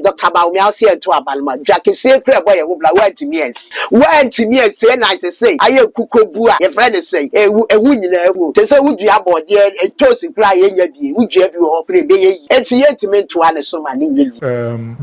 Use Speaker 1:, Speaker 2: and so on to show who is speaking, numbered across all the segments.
Speaker 1: Dr. Baumi ase to abalma Jackie say kra boy wo bla went me and I say aye kukobu a your friend say ewu nyina ewu te say wudua bode e tosi kra ye nya bi wudua bi ho pre be ye enti yentime to ane so ma ne nyi.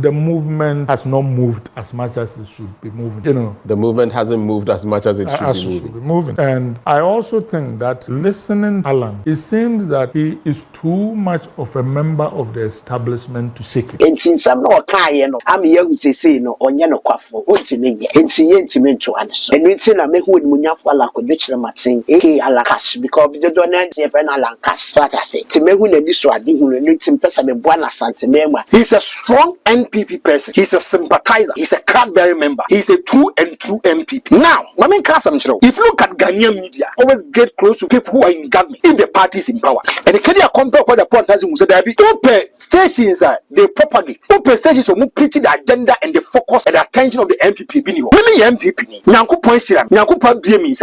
Speaker 2: The movement has not moved as much as it should be moving. You know,
Speaker 3: the movement hasn't moved as much as it should be
Speaker 2: moving. And I also think that listening Alan, it seems that he is too much of a member of the establishment to seek it.
Speaker 1: Enti nsam na okaye no am ye hu sese no onye no kwafo ontime nya enti yentime to ane so enu ti na mehu munyafo ala Kencitymaten Alan cash because the donant e friend Alan cash so I say ti mehu na bi so ade hu enu ti pesa me boa na santemema.
Speaker 4: He's a strong NPP person. He's a sympathizer. He's a cardbearing member. He's a true MPP. Now, if you look at Ghanaian media, always get close to people who are in government if the party is in power. And the Kenya compare what the point has said there be open stations they propagate. Open stations who preach the agenda and the focus and the attention of the MPP. Women MPP.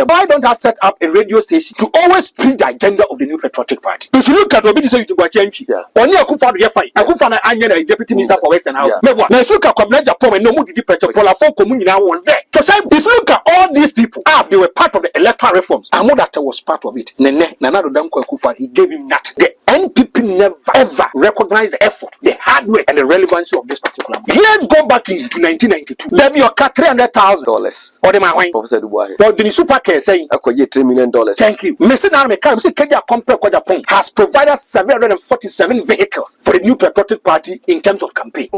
Speaker 4: Why don't I set up a radio station to always preach the agenda of the New Patriotic Party? If you look at Obi say you go change. Only Akufo dey fight. Akufo na anya the deputy minister for Works and House. Now if you look at Kwabena Japan and no more did Petra Polafon Communina was there. So if you look at all these people, they were part of the electoral reforms. Amodata was part of it. Nanado Danko Akufo, he gave him that. The NPP never ever recognized the effort, the hard work, and the relevancy of this particular man. Let's go back into 1992. There be your cut $300,000 or the my Professor Dubois. But the super care saying $3 million. Thank you. Mr. Kenya Compare has provided 747 vehicles for the New Patriotic Party in terms of campaign.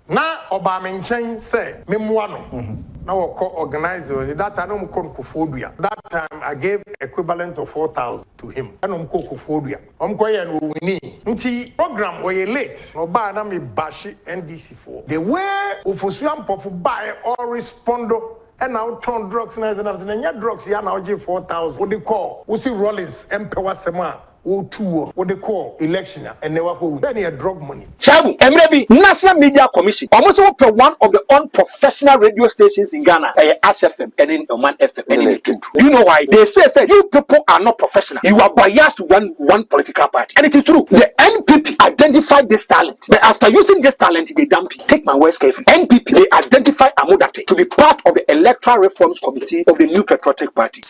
Speaker 5: Na Obamenchen say Memuano. Now organizer that time Kufodria. That time I gave equivalent of 4,000 to him. And Kufodria. Koya no wini. Nti program were late. No ba na me bashi NDC4. The way Ofosuam Pofu buy or respondo. And now turn drugs and drugs ya now give 4,000. What they call? We see Rollins Emperor Sema. O2 what they call election and never hold any drug money.
Speaker 4: Chabu, Emrebi, National Media Commission, almost one of the unprofessional radio stations in Ghana, FM and in Oman FM. And do you know why? They say you people are not professional. You are biased to one political party. And it is true. The NPP identified this talent. But after using this talent, they dump it. Take my words carefully. NPP, they identify Amodate to be part of the Electoral Reforms Committee of the New Patriotic Party.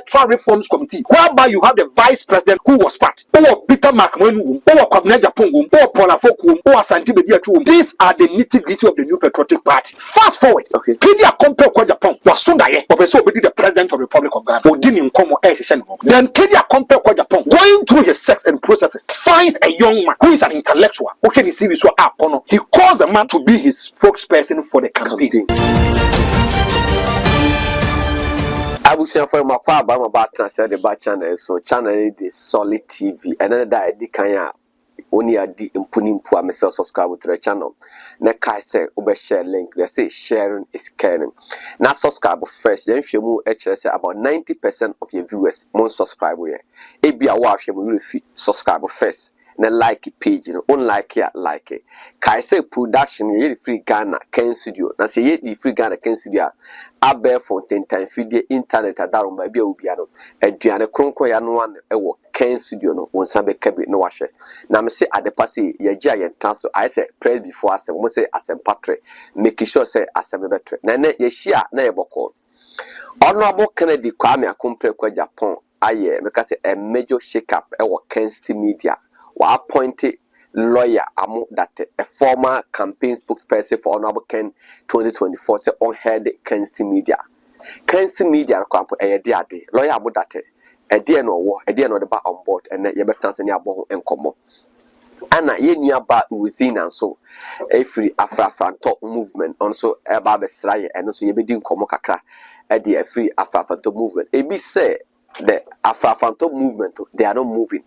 Speaker 4: Electoral Reforms Committee, whereby you have the Vice President who was part, or Peter McMahon, or Kwabena Japan, or Polafok, or Kencitymedia. These are the nitty-gritty of the New Patriotic Party. Fast forward, okay. Kedia compare kwa Japan was Sundaye, but so be the President of the Republic of Ghana. Then Kedia compare kwa Japan, going through his sex and processes, finds a young man who is an intellectual. Okay, he calls the man to be his spokesperson for the campaign.
Speaker 3: Abusia for my father, my battery said the bat channel, so channel the Solid TV, and then that the Kanya only a di impuning poor myself subscribe to the channel. Nekai say, over share link, they say sharing is caring. Now subscribe first, then if you move HS about 90% of your viewers, more subscribe here. It be a wash, you will subscribe first. Na like page no unlike it like it kai say production ye free Ghana Ken Studio na say ye free Ghana Ken Studio abe fonten time feed internet adaron ba bia obia no aduane kronkron ya no an e wo Ken Studio no wonsa be kabe no wahwe na me say adepa say ye gia ye transfer I say pray before asem mo say asem patre make sure say asem betre na ye shia na ye boko Honorable Kennedy Kwame Akompre kwa Japan aye make say a major shake up e wo Kencitymedia wa appointed lawyer Amu that a former campaign spokesperson for Honorable Ken 2024 say on head Kencitymedia. Kencitymedia kwampo ade lawyer Amu that e dey no the back on board and ye better say ya bo enkomo. Ana ye nua ba uzin and so free Afrafanto movement also eba besraye and so ye be di nkomo kakra e dey free Afrafanto movement. E be say the Afrafanto movement they are not moving.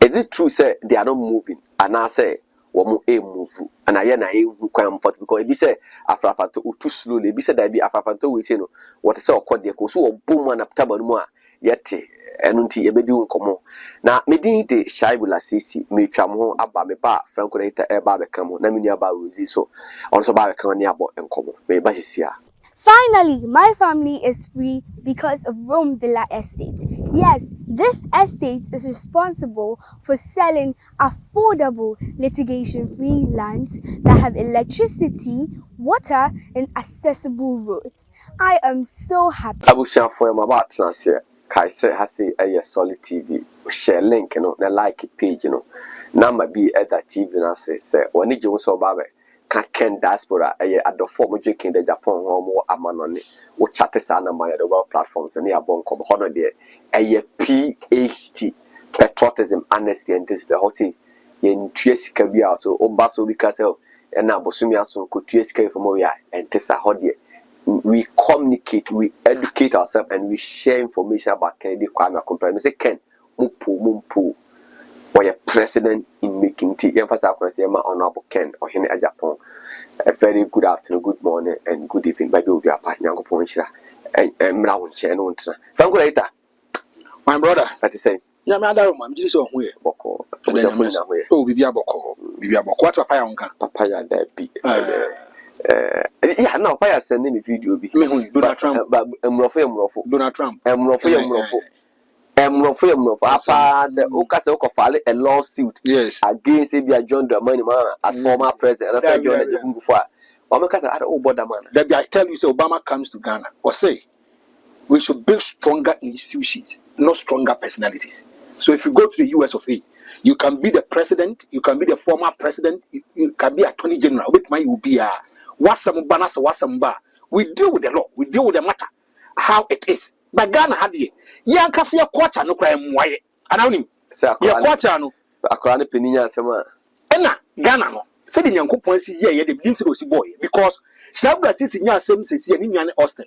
Speaker 3: Is it true say they are not moving and I say womu move and I na comfort because if say Afrafanto too slowly be said that be Afrafanto we say no what say okọ de ko so boom na ptaba no a yete enu nti e bedi nkomo na medin de shaibula sisi me twam ho aba me ba franco data e ba be kam na me nua ba rozi so also ba be kan ne abo nkomo me ba sisia
Speaker 6: Finally, my family is free because of Rome Villa Estate. Yes, this estate is responsible for selling affordable litigation-free lands that have electricity, water, and accessible roads. I am so happy.
Speaker 3: Abusia for my bat transfer. Kaise hasi a solid TV. Share link no na like page no. Number be at that TV na say when you so babe. Ken diaspora at the former drinking the Japan or Amanoni, or chatters and the web platforms and near Bonko Holiday, a PhD, patriotism, honesty, and this behosi in Triesi Kabia, so Obaso because and now Bosumia son could Triesi from Moya and Tessa Hodie. We communicate, we educate ourselves, and we share information about Kennedy Kwame Company. Say Ken, Mumpu. Or a president in making tea. Emphasize my honorable Ken or Henry Japan. A very good afternoon, good morning, and good evening. By the way, we are Yango Ponchira and Mraun Chen. Thank you later.
Speaker 4: My brother,
Speaker 3: what is saying?
Speaker 4: Yeah, madam, I'm just on way.
Speaker 3: Boko.
Speaker 4: Oh, Bibia Boko. Bibia Boko. What a
Speaker 3: papaya there be. Yeah, no, Paya sending the video be.
Speaker 4: Donald Trump.
Speaker 3: But Mrofu.
Speaker 4: Donald Trump.
Speaker 3: Mrofu. Apa Okase Okofale a lawsuit against Abia John Dramani as former president and after John Jebungufa. Omekata at border man.
Speaker 4: That I tell you, say Obama comes to Ghana or say we should build stronger institutions, not stronger personalities. So if you go to the US of A, you can be the president, you can be the former president, you can be attorney general. With my you be a wasamba. We deal with the law, we deal with the matter, how it is. But Ghana had ye. Yan kasi ya kwacha no kwa mwaye. Anawnim. Ya kwacha no.
Speaker 3: Akwa ne peninya asema.
Speaker 4: Ena Ghana no. Se de Nyankopon si ye de blim se do si boy because Sabra sisi nya asem sisi ni nwane Austin.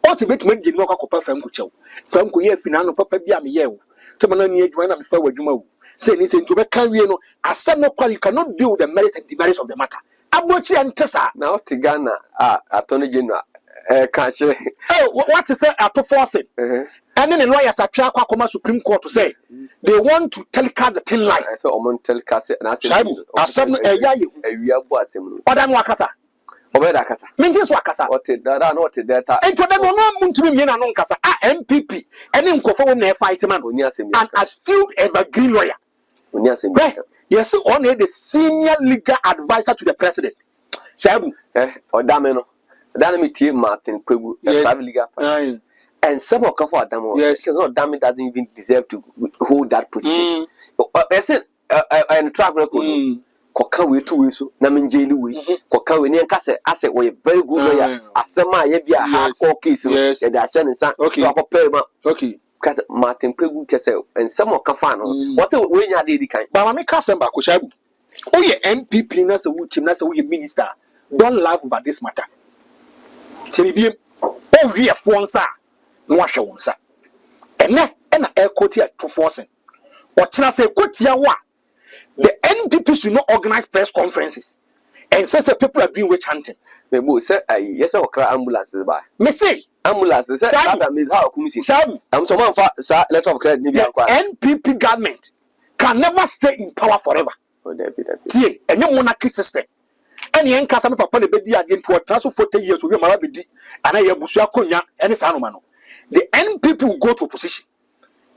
Speaker 4: Austin betuma de no kwakopa fam kuchew. Fam ko ye fina no papa bia me ye wo. Tema na ni adwuma na me fa wadwuma wo. Se ni se nto be kan wie no asem no kwa you cannot deal with the merits and demerits of the matter. Abochi antesa.
Speaker 3: Na oti Ghana attorney general catch.
Speaker 4: Oh, what is it at forcing? And then the lawyers are trying to come Supreme Court to say they want to telecast the thing live.
Speaker 3: So on telecast and I said,
Speaker 4: I said,
Speaker 3: we are boys.
Speaker 4: Odam Wakasa.
Speaker 3: Obeda Kasa.
Speaker 4: Mintis Wakasa.
Speaker 3: What did that? Not that.
Speaker 4: And to them, no to me, non Kasa. MPP. And then Kofo near fight man. And a still evergreen lawyer. Yes, only the senior legal advisor to the president. Shabu.
Speaker 3: Odameno. Kencitymedia Martin Kwegu, a private legal person. And some of Kafo Adamo, no damn it doesn't even deserve to hold that position. I said, and track record. Kokawe 2 weeks, Naminjelu, Kokawe near Cassette, I said, we're very good lawyer. Asema, ye be a hardcore case, and I send some okay. Martin Kwegu Kessel, and some of Kafano. What's the way you did?
Speaker 4: But I make Kasamba Kushabu. Oh, yeah, MPP, that's a minister. Don't laugh over this matter. Tell oh, we are Fonsa, Washa Wonsa. And a court here to forcing. What can I say? The NPP should not organize press conferences. And says the people are doing witch hunting.
Speaker 3: Maybe say, yes, I'll cry ambulances by.
Speaker 4: Me say,
Speaker 3: ambulances, that means how come you I'm so much letter of credit.
Speaker 4: The NPP government can never stay in power forever.
Speaker 3: Oh, there be that.
Speaker 4: See, a new monarchy system. And the Nkasa papa ne bedi again to transfer 40 years we mara bedi and I busua konya any sanomano. The NPP will go to opposition.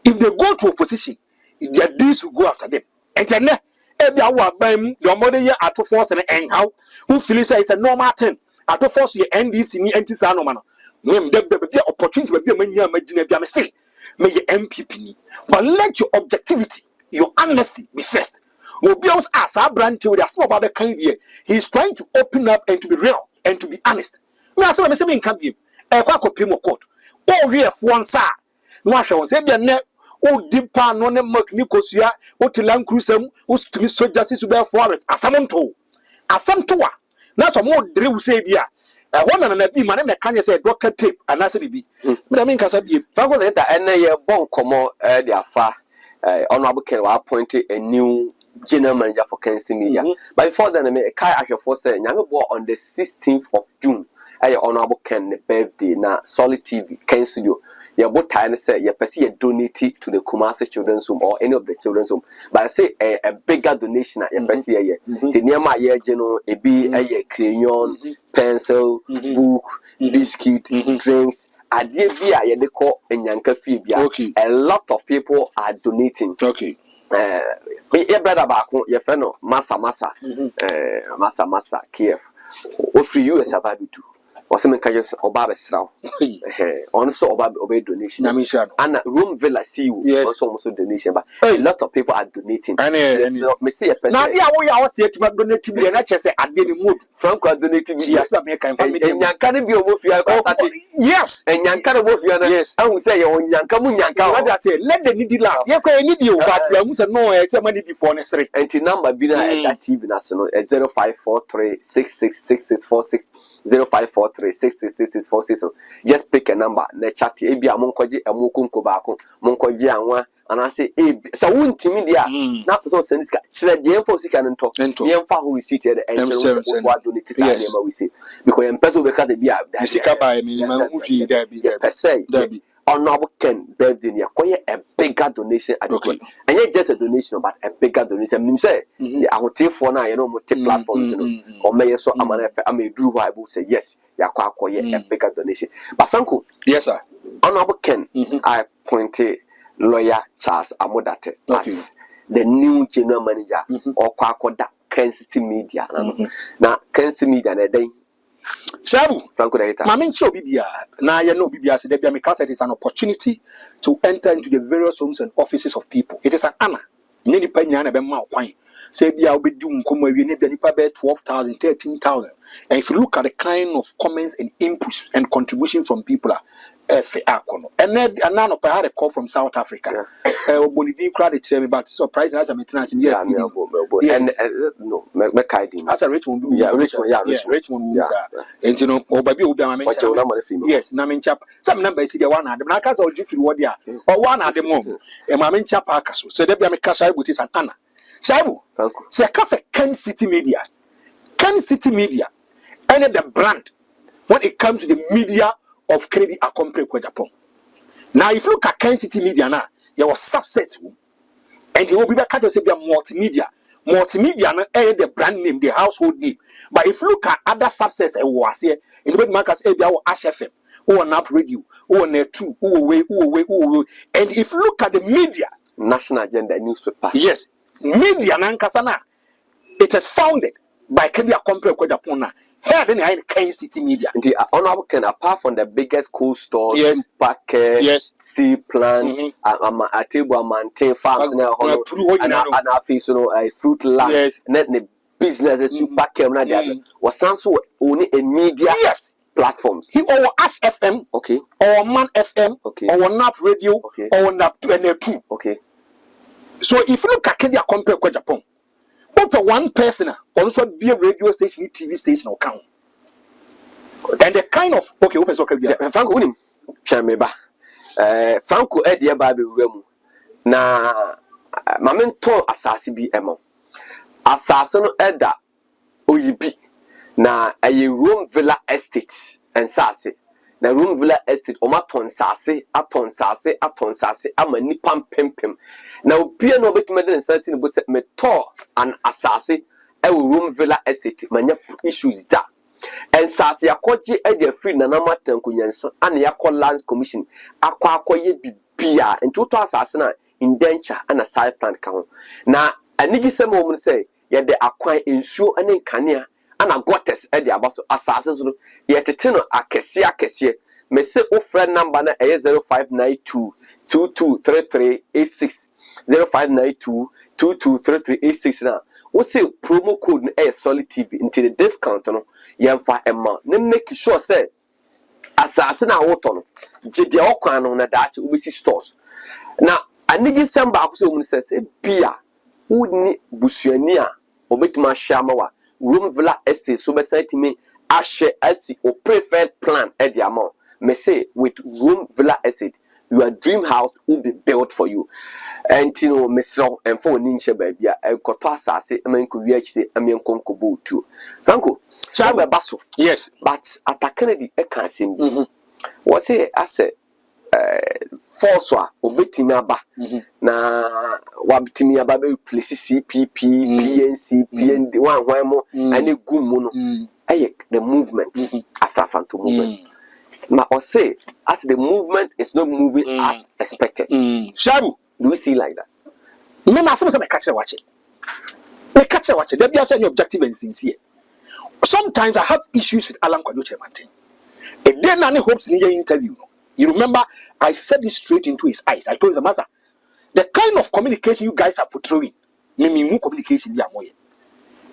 Speaker 4: If they go to opposition, their deals will go after them. And then ebia wa bam the mother year at force and how who feel it's a normal thing. At force your NDC ni anti sanomano. Name the opportunity be a mania imagine bia me say may your MPP. But let your objectivity, your honesty be first. Mobiles as our brand to the small barber kind here. He's trying to open up and to be real and to be honest. Me aso me say me nka biem. E kwa kopim court. O we one sa. No ahwe won say bia ne o dipa no ne mak ni kosua o tilan crusam o stumi soldiers su be forest asamto. Asamto a. Na so mo dre wu say bia. E ho na bi ma ne me kan say doctor tape anase bi. Me na me nka sa biem.
Speaker 3: Fa go enter ene ye bon komo de afa honorable Ken wa appoint a new general manager for Kencitymedia. But before then, I Kai Ashafo said, on the 16th of June, I honorable Ken birthday na Solid TV Ken Studio. You both time say you perceive a donate to the Kumasi Children's Home or any of the children's home. But I say a bigger donation at your perceive a the near my year general a be a crayon, pencil, book, biscuit, drinks. Adie bia ye de call enyanka fie bia. A lot of people are donating.
Speaker 4: Okay.
Speaker 3: Your brother back your friend Massa KF. What for you as a baby do? Or some kind of Obaba Srow. Also obey donation. And room villa see you also donation, but a lot of people are donating. Me see a person. Now, we are also to donate to me, and I just say I didn't move. Frank donating me. Yes, and Yankan be a wolf. Yes, and Yankan wolf. Yes, I will say on Yankamu Yanka. I say, let the needy laugh. You can need you, but you must know somebody before necessary. And the number be at TV National at 0543 666646 0543 666646. Just pick a number. Ne chat ebi amonkoje amokunko baako monkoje anwa and I say so won't media na person send sika chere de enfo sika nto yemfa ho receipt here the entrance of what donate say we say because em person be ka de bia
Speaker 4: sika ba me man ufi da bi
Speaker 3: per se honorable Ken birthday near quite a bigger donation at the and yet just a donation but a bigger donation mean say I will take for now you know multi platform you know or may so I'm a drew I will say yes ya kwa a bigger donation but Franco
Speaker 4: yes sir
Speaker 3: honorable Ken I appointed lawyer Charles Amodate as the new general manager or kwa that Kencitymedia now Kencitymedia na day
Speaker 4: Shabu,
Speaker 3: Franco Data.
Speaker 4: Mamin Cho Bibia, na ya no Bibia said that because it is an opportunity to enter into the various homes and offices of people. It is an honor. Many Panyana Bema Quine. Say, be I'll be doing come where you need the Nipa 12,000, 13,000. And if you look at the kind of comments and inputs and contribution from people, and then another I had a call from South Africa. Bonidi credit to me, but surprise as a maintenance in here.
Speaker 3: And no, Mekaidim.
Speaker 4: As a Richmond, Richmond, and you know, or baby will be a man. Yes, Namin chap. Some numbers see the one at the Nakas or Jiffy Wadia, or one at the moment. And my main chap Akaso. So there be a Casa with his Anna. Shabu, say Casa Kencitymedia. Kencitymedia, and the brand when it comes to the media of credit accomplished with Japan. Now, if you look at Kencitymedia now, there was subsets, and you will be back to say multimedia. Multimedia now the brand name, the household name. But if you look at other subsets, it was here in the way markers, Ash FM, or Nap Radio, or Net 2, and if you look at the media,
Speaker 3: national agenda newspaper,
Speaker 4: yes, media Nankasana, it is founded by Kenya Compre Kodapona. Here then I Kencitymedia.
Speaker 3: The honorable Ken, apart from the biggest cold stores, steel plants, a table maintain farms and a face a fruit land, net the businesses you back was also only a media platforms. He or Ash FM, okay, or Man FM, okay, or Nap Radio, okay, or Nap 2, okay. So if you look at Kenya Compre Kodapon, one person also be a radio station, TV station or count. And the kind of Franco Unim Chameba Franco Edia Baby Remu na Mamento Assassi be emo Assassin Eda Oyibi na a room villa estate and Sassy. Na room villa estate omaton sase aton sase ama nipam pempem na obia no betima den sase ne bo se meto an asase e room villa estate manya issues da en sase akoje e dey free na namatan kunyansa ana yakọ land commission akọ bibia ntoto asase na indenture ana side plan ka ho na anigi se mo mun say ye de akwan ensuo ane kanea ana gotes e dey abaso asase so ye tete no akese me say o friend number na 0592 223386 0592 223386 na we say promo code na Solid TV into the discount no yemfa emma na make sure say asase na woto no gide okwan no na daachi ubisi stores na anigi semba akose omun say bia woni busuani a obetima hwama wa room villa estate so be site me ashe asi o preferred plan e di amount me say with room villa estate your dream house will be built for you. And you know, Mr. and for Ninja baby, I got to say, I mean, could reach the Amian Conco too. Franco, shall we bustle?
Speaker 4: Yes,
Speaker 3: but at a Kennedy, I can't see. What's it? I said, force obetimi aba na wabetimi aba be place CPP PNC PND one mo ane gumu no the movement afafanto movement ma o say as the movement is not moving as expected.
Speaker 4: Shabu,
Speaker 3: do you see like that?
Speaker 4: me na say me catch watch there be any objective and sincere. Sometimes I have issues with Alan Kyerematen. And then I hopes in your interview. You remember, I said this straight into his eyes. I told him, Master, the kind of communication you guys are portraying, me communication be amoye.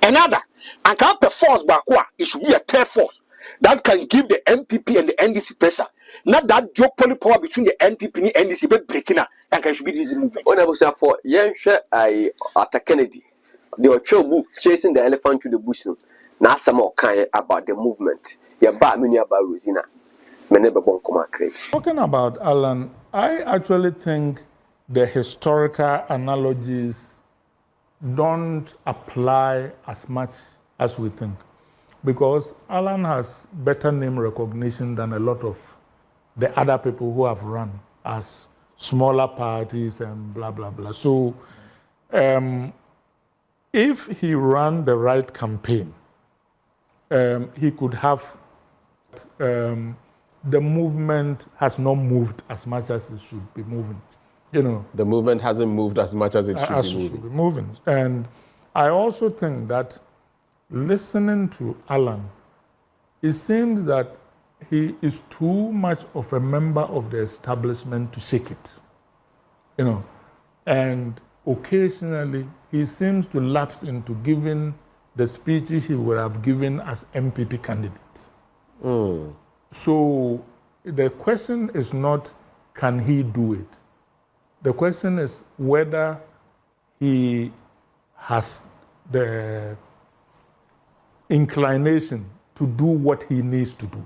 Speaker 4: Another, and can force bakwa, it should be a third force that can give the MPP and the NDC pressure. Not that duopoly power between the NPP and the NDC, but breaking up, and can should be this movement.
Speaker 3: When I was for I at Kennedy, they were book chasing the elephant to the bush. Now some more kind about the movement. Yeah, but many about Rosina.
Speaker 2: Talking about Alan, I actually think the historical analogies don't apply as much as we think, because Alan has better name recognition than a lot of the other people who have run as smaller parties and blah, blah, blah. So if he ran the right campaign, he could have the movement has not moved as much as it should be moving. You know,
Speaker 7: the movement hasn't moved as much as it should be moving.
Speaker 2: And I also think that listening to Alan, it seems that he is too much of a member of the establishment to seek it. You know, and occasionally he seems to lapse into giving the speeches he would have given as MPP candidate. So the question is not, can he do it? The question is whether he has the inclination to do what he needs to do.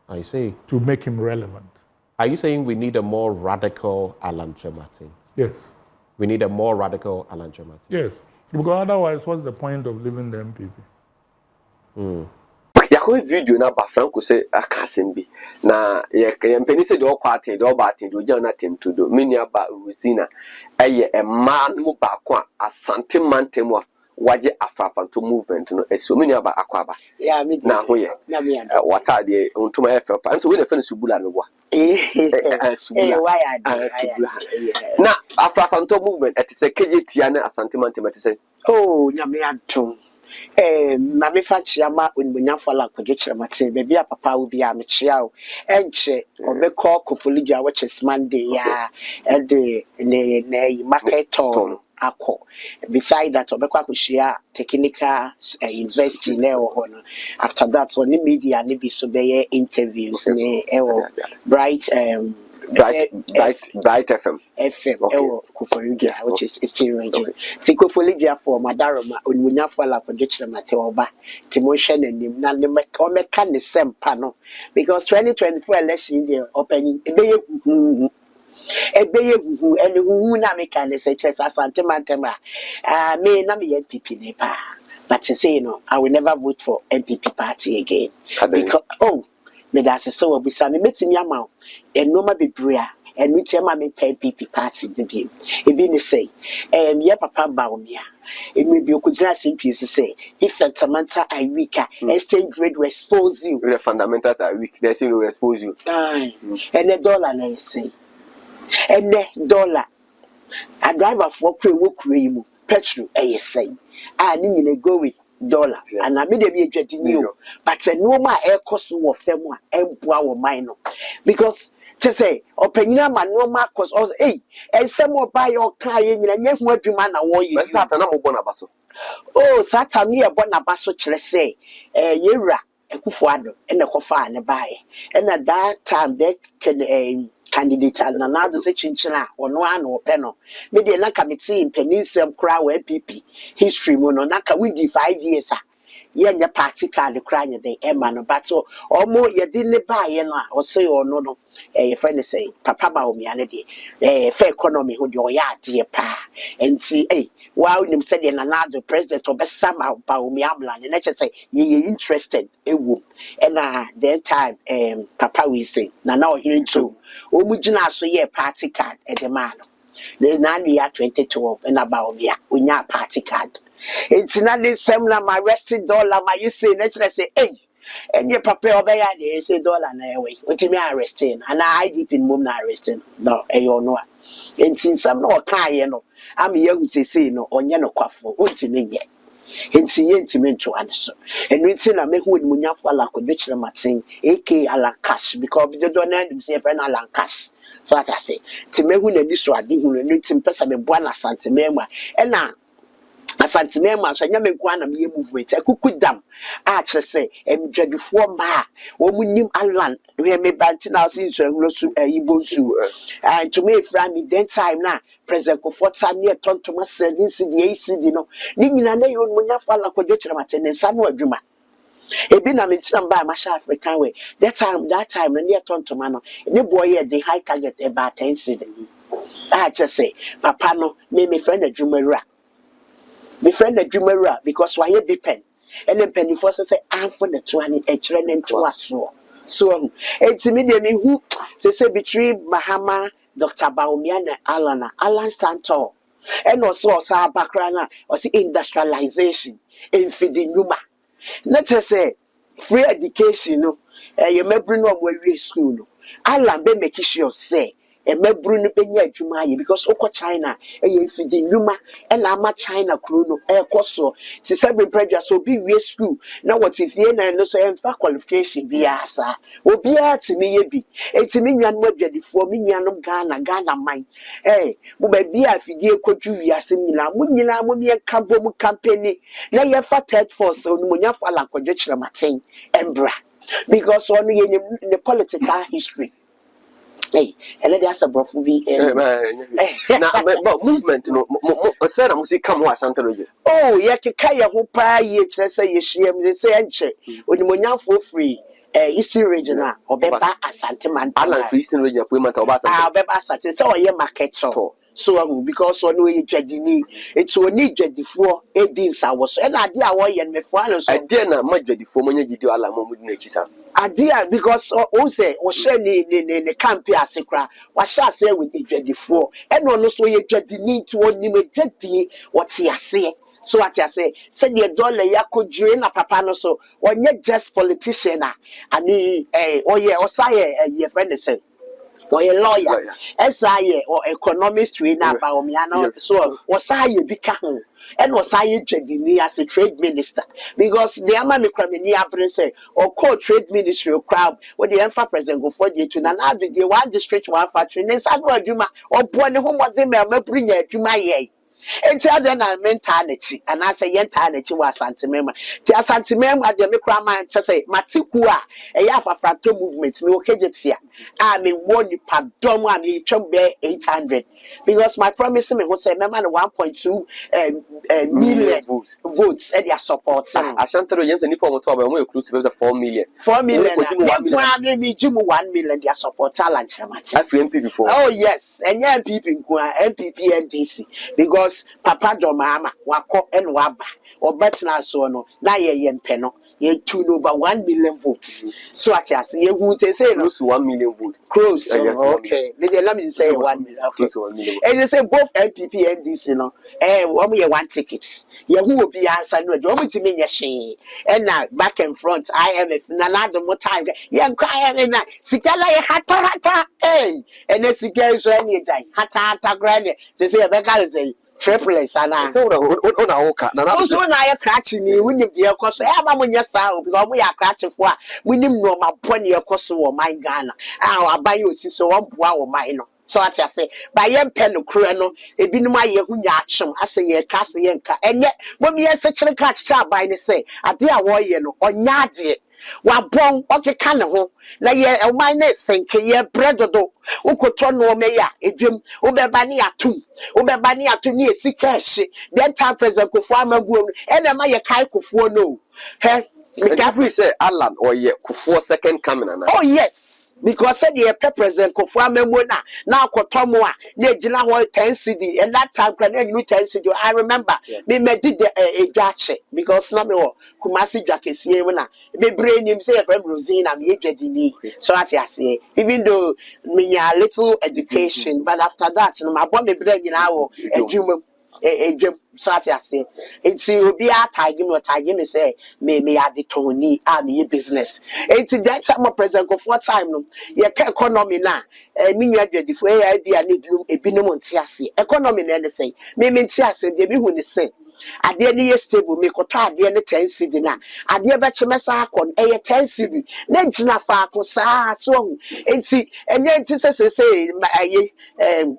Speaker 7: I see.
Speaker 2: To make him relevant.
Speaker 7: Are you saying we need a more radical Alan Kyerematen?
Speaker 2: Yes.
Speaker 7: We need a more radical Alan Kyerematen?
Speaker 2: Yes. Because otherwise, what's the point of leaving the MPP?
Speaker 3: Yako video na ba Franco say akasembi na ye mpeni say de okwate de obate de oja na tento do meni aba Rosina eye e man mu ba kwa asante mantem wa waje afafanto movement no eso meni aba akwaba
Speaker 1: ya me
Speaker 3: na ho ye
Speaker 1: na me
Speaker 3: wata de ontuma e fepa so we na fe no subula me bwa subula na afafanto movement etise kejetia na asante mantem etise
Speaker 1: oh nyame atom na me fa chiama onmunyafo la Kyerematen be bia papa wo bia me chia o enche obekọ kofolija which Monday ya de ne market on akọ beside that obekọ akohia technical university na ho no after that on media ne bi so be interviews ne bright
Speaker 3: FM.
Speaker 1: Okay. Kuforidia, which is still region. Tiko Folidia for Madaroma, Unmunyafo la Kyerematen oba. Timotion and him na meka the same panel. Because 2024 election the opening ebeye and who na meka ne say chess asante mantema. Me na me MPP ne pa. But to say I will never vote for MPP party again. Because me that's so obisa me metimi ama and no ma bebrea and we tell me MPP party the game. It be say ye papa baumia. It may be okujina simple to say if fundamental are weaker, exchange rate will expose you.
Speaker 3: The fundamentals are weak, they say will expose you.
Speaker 1: And the dollar na say. And the dollar a driver for crew petrol say. Ni go with dollar and I made be a new but no ma air cost of them empower mine because to say opinion man no ma cost us and some more buy your car and you want to man away oh satan me a bonabaso chere say yera ekufuado and the kofa and buy and at that time they can candidate na na do se chinchina ono ano peno me de na committee in penisem kra wa MPP history mo no na ka we 5 years yen your party card the crying the Emma but or more you didn't buy or say or no a friend say papa ba me anede fair economy who your ya dear pa and see wow him said in another president or best somehow ba me amlan and just say ye interested a womb and then time papa we say now hearing too omugina so ye party card at the man the 2012 and about me unya party card. It's not the same my rested dollar, my you say, let's say, hey, and your papa obey, they say dollar na way. What me arresting? And I deep in mum arresting. No, you know. And since I'm not kind, you know, I'm young to say no, on yano quaffo, ultimately. Kencitymedia answer. And we say na me who munyafu ala Kencitymedia aka Alan Kyerematen because the don't say friend Alan Kyerematen. So what I say, to me who na this so adi hu no tim pesa me bua na santimema e na asantimema so nya me kwa na me movement ekukudam a kire say emdwadifo ma wo munim Alan we me banti na so nso ehuro su ibonsu and to me from me then time na president ko for time near tontoma selling cd acd no ni nyina na yo munya fa la Kencitymedia ne nsa no adwuma ebi na metina mba masha African way that time na near tontoma no ne boy here the high target about 10 cd I just say papa no me friend adwumawura me friend adwumawura because why be pen and then penny for say am for the 20 e kire ne nto so Kencitymedia me who say between Mahama Dr. Bawumia and Alan stand tall and also background or industrialization in feeding Numa. Let us say free education no you may bring up where school no Alan be make sure say e mebru no benya adwuma ye because oko China e fidi nwuma e na ama China kro no e koso ti say be pressure so be we school na what if ye na no so emfa qualification bi asa obi ati me ye bi eti me nwan mo adwadifo me nwanom Ghana man mo ba bi afidi ekoju wi asem nyina mo me kabo mu company na ye fa third force no mo nya fa la Kencitymedia embra because on ye the political history. Hey, and that's a brofu be
Speaker 3: but movement no said I say come was Santa.
Speaker 1: oh yeah kaya ho pa ye kire say ye hiem they say enche onimonyafo free Eastern regional obeba Asante man
Speaker 3: Alan for Eastern region appointment obasa
Speaker 1: obeba Asante say oye market so because one way jadini it's only jadifo edinsa was and ade a wo ye me fo alo so
Speaker 3: ade na majadifo monye gidi ala mo mudi na chisa
Speaker 1: idea because o say o share ni campaign asekra wa share say with the 24 and no so ye dwadini to oni me dwadi what ya say so what ya say the dollar yakodwe na papa no so onye just politician ani oye o say ye friend say or a lawyer, SIA or economist we na ba omiano so was I bika ho and was I as a trade minister because the ama me kramini abrense or call trade ministry crowd when the enfa president go for the to na the one district one factory ne sa no adwuma or bone ho modem me bring adwuma ye enti ade na mentality and I say mentality was Santimema ti Santimema de me kra man say matiku a e ya afafranto movement me okejetia I me won padom a me twem be 800 because my promise me who say me man 1.2 million votes e their support
Speaker 3: Asantero yense ni for moto ba mo close to 4 million
Speaker 1: me jimu 1 million their support Alan Kyerematen
Speaker 3: afri MP before
Speaker 1: oh yes and MPP NPP NDC because Papa Domama wako and waba or better so no na ye peno ye tune over 1 million votes so at yes ye would say
Speaker 3: close to 1 million votes
Speaker 1: close okay let me say 1 million and they say both MPP and DC no one ticket ye who will be answer no do to me ye and now back and front IMF na more time ye cry na sikala ye hata and the sikala is any day hata granny they say say triplets and
Speaker 3: so on oka na
Speaker 1: so na ya cratch ni woni de ekoso e ba munya sa o because mo ya cratch fo a munim no ma bone ekoso wo man Ghana abaye osisi wo boa wo man no so ati ase ba ye mpe no kure no ebinum aye hunya atwem ase ye ka ase ye nka enye mo me ye se kire ka chicha abai ne se ade a wo ye no onya ade wa bon okeka ne ho na ye oman na senke ye bredodo ukoto no me ya edwem ubeba ne atum ne esika ehye then time president Kufuor amabuom e na ma ye kai Kufuor no he
Speaker 3: If say Alan or ye Kufuor second coming na.
Speaker 1: oh yes because said the president Kufuor amemo na akotomo a na gina ho 10 cedi and that time can you 10 cedi I remember me did the edwache because na me wo Kumasi dwakesie mu na be brain him say from Rosina me edwadini so at say even though me a little education but after that no my boy me brain nyina wo adwuma so at say it's obi a tag me say me at the Tony me business it's that time of president Kufuor time no ye economy na me nwa dwadifo e idea na ebinom ntiase economy na say me ntiase de bi hu ni say ade ne ye stable me koto ade ne 10 cedi na ade be chemesa akon 10 cedi na gina fa akosa so enti enye enti say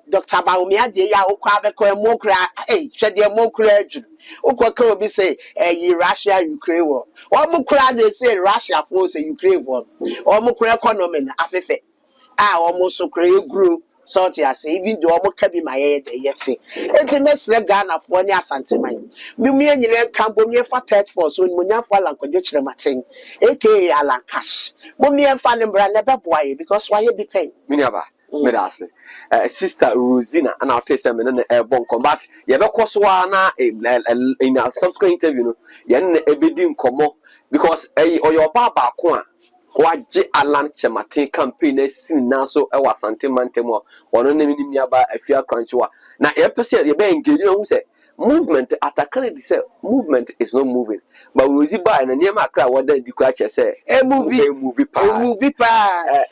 Speaker 1: Dr. Baumi ade ya okwa abeko emokra hwede emokra adu okwa obi say Russia Ukraine war omokra dey say Russia for say Ukraine war omokra economy na afefe almost so grow sort as even though almost can be my head yet say it's next Ghana for any asanteman me nyere campo me for third force so munya for Alan Kyerematen aka Alan Cash me fa ne bra ne beboy because why be pay
Speaker 3: Miniaba me da ase sister Rosina and I'll tell you me na bon combat ye be koso na in a subsequent interview no ye na ebedi nkomo because your baba ko a waje Alan Kyerematen campaign na sin na so e wasante mantem wono na minim yaba afia kranchewa na ye pese ye be engage no say movement attack say movement is not moving but we see by na niam akra wada di kwa che say movie pa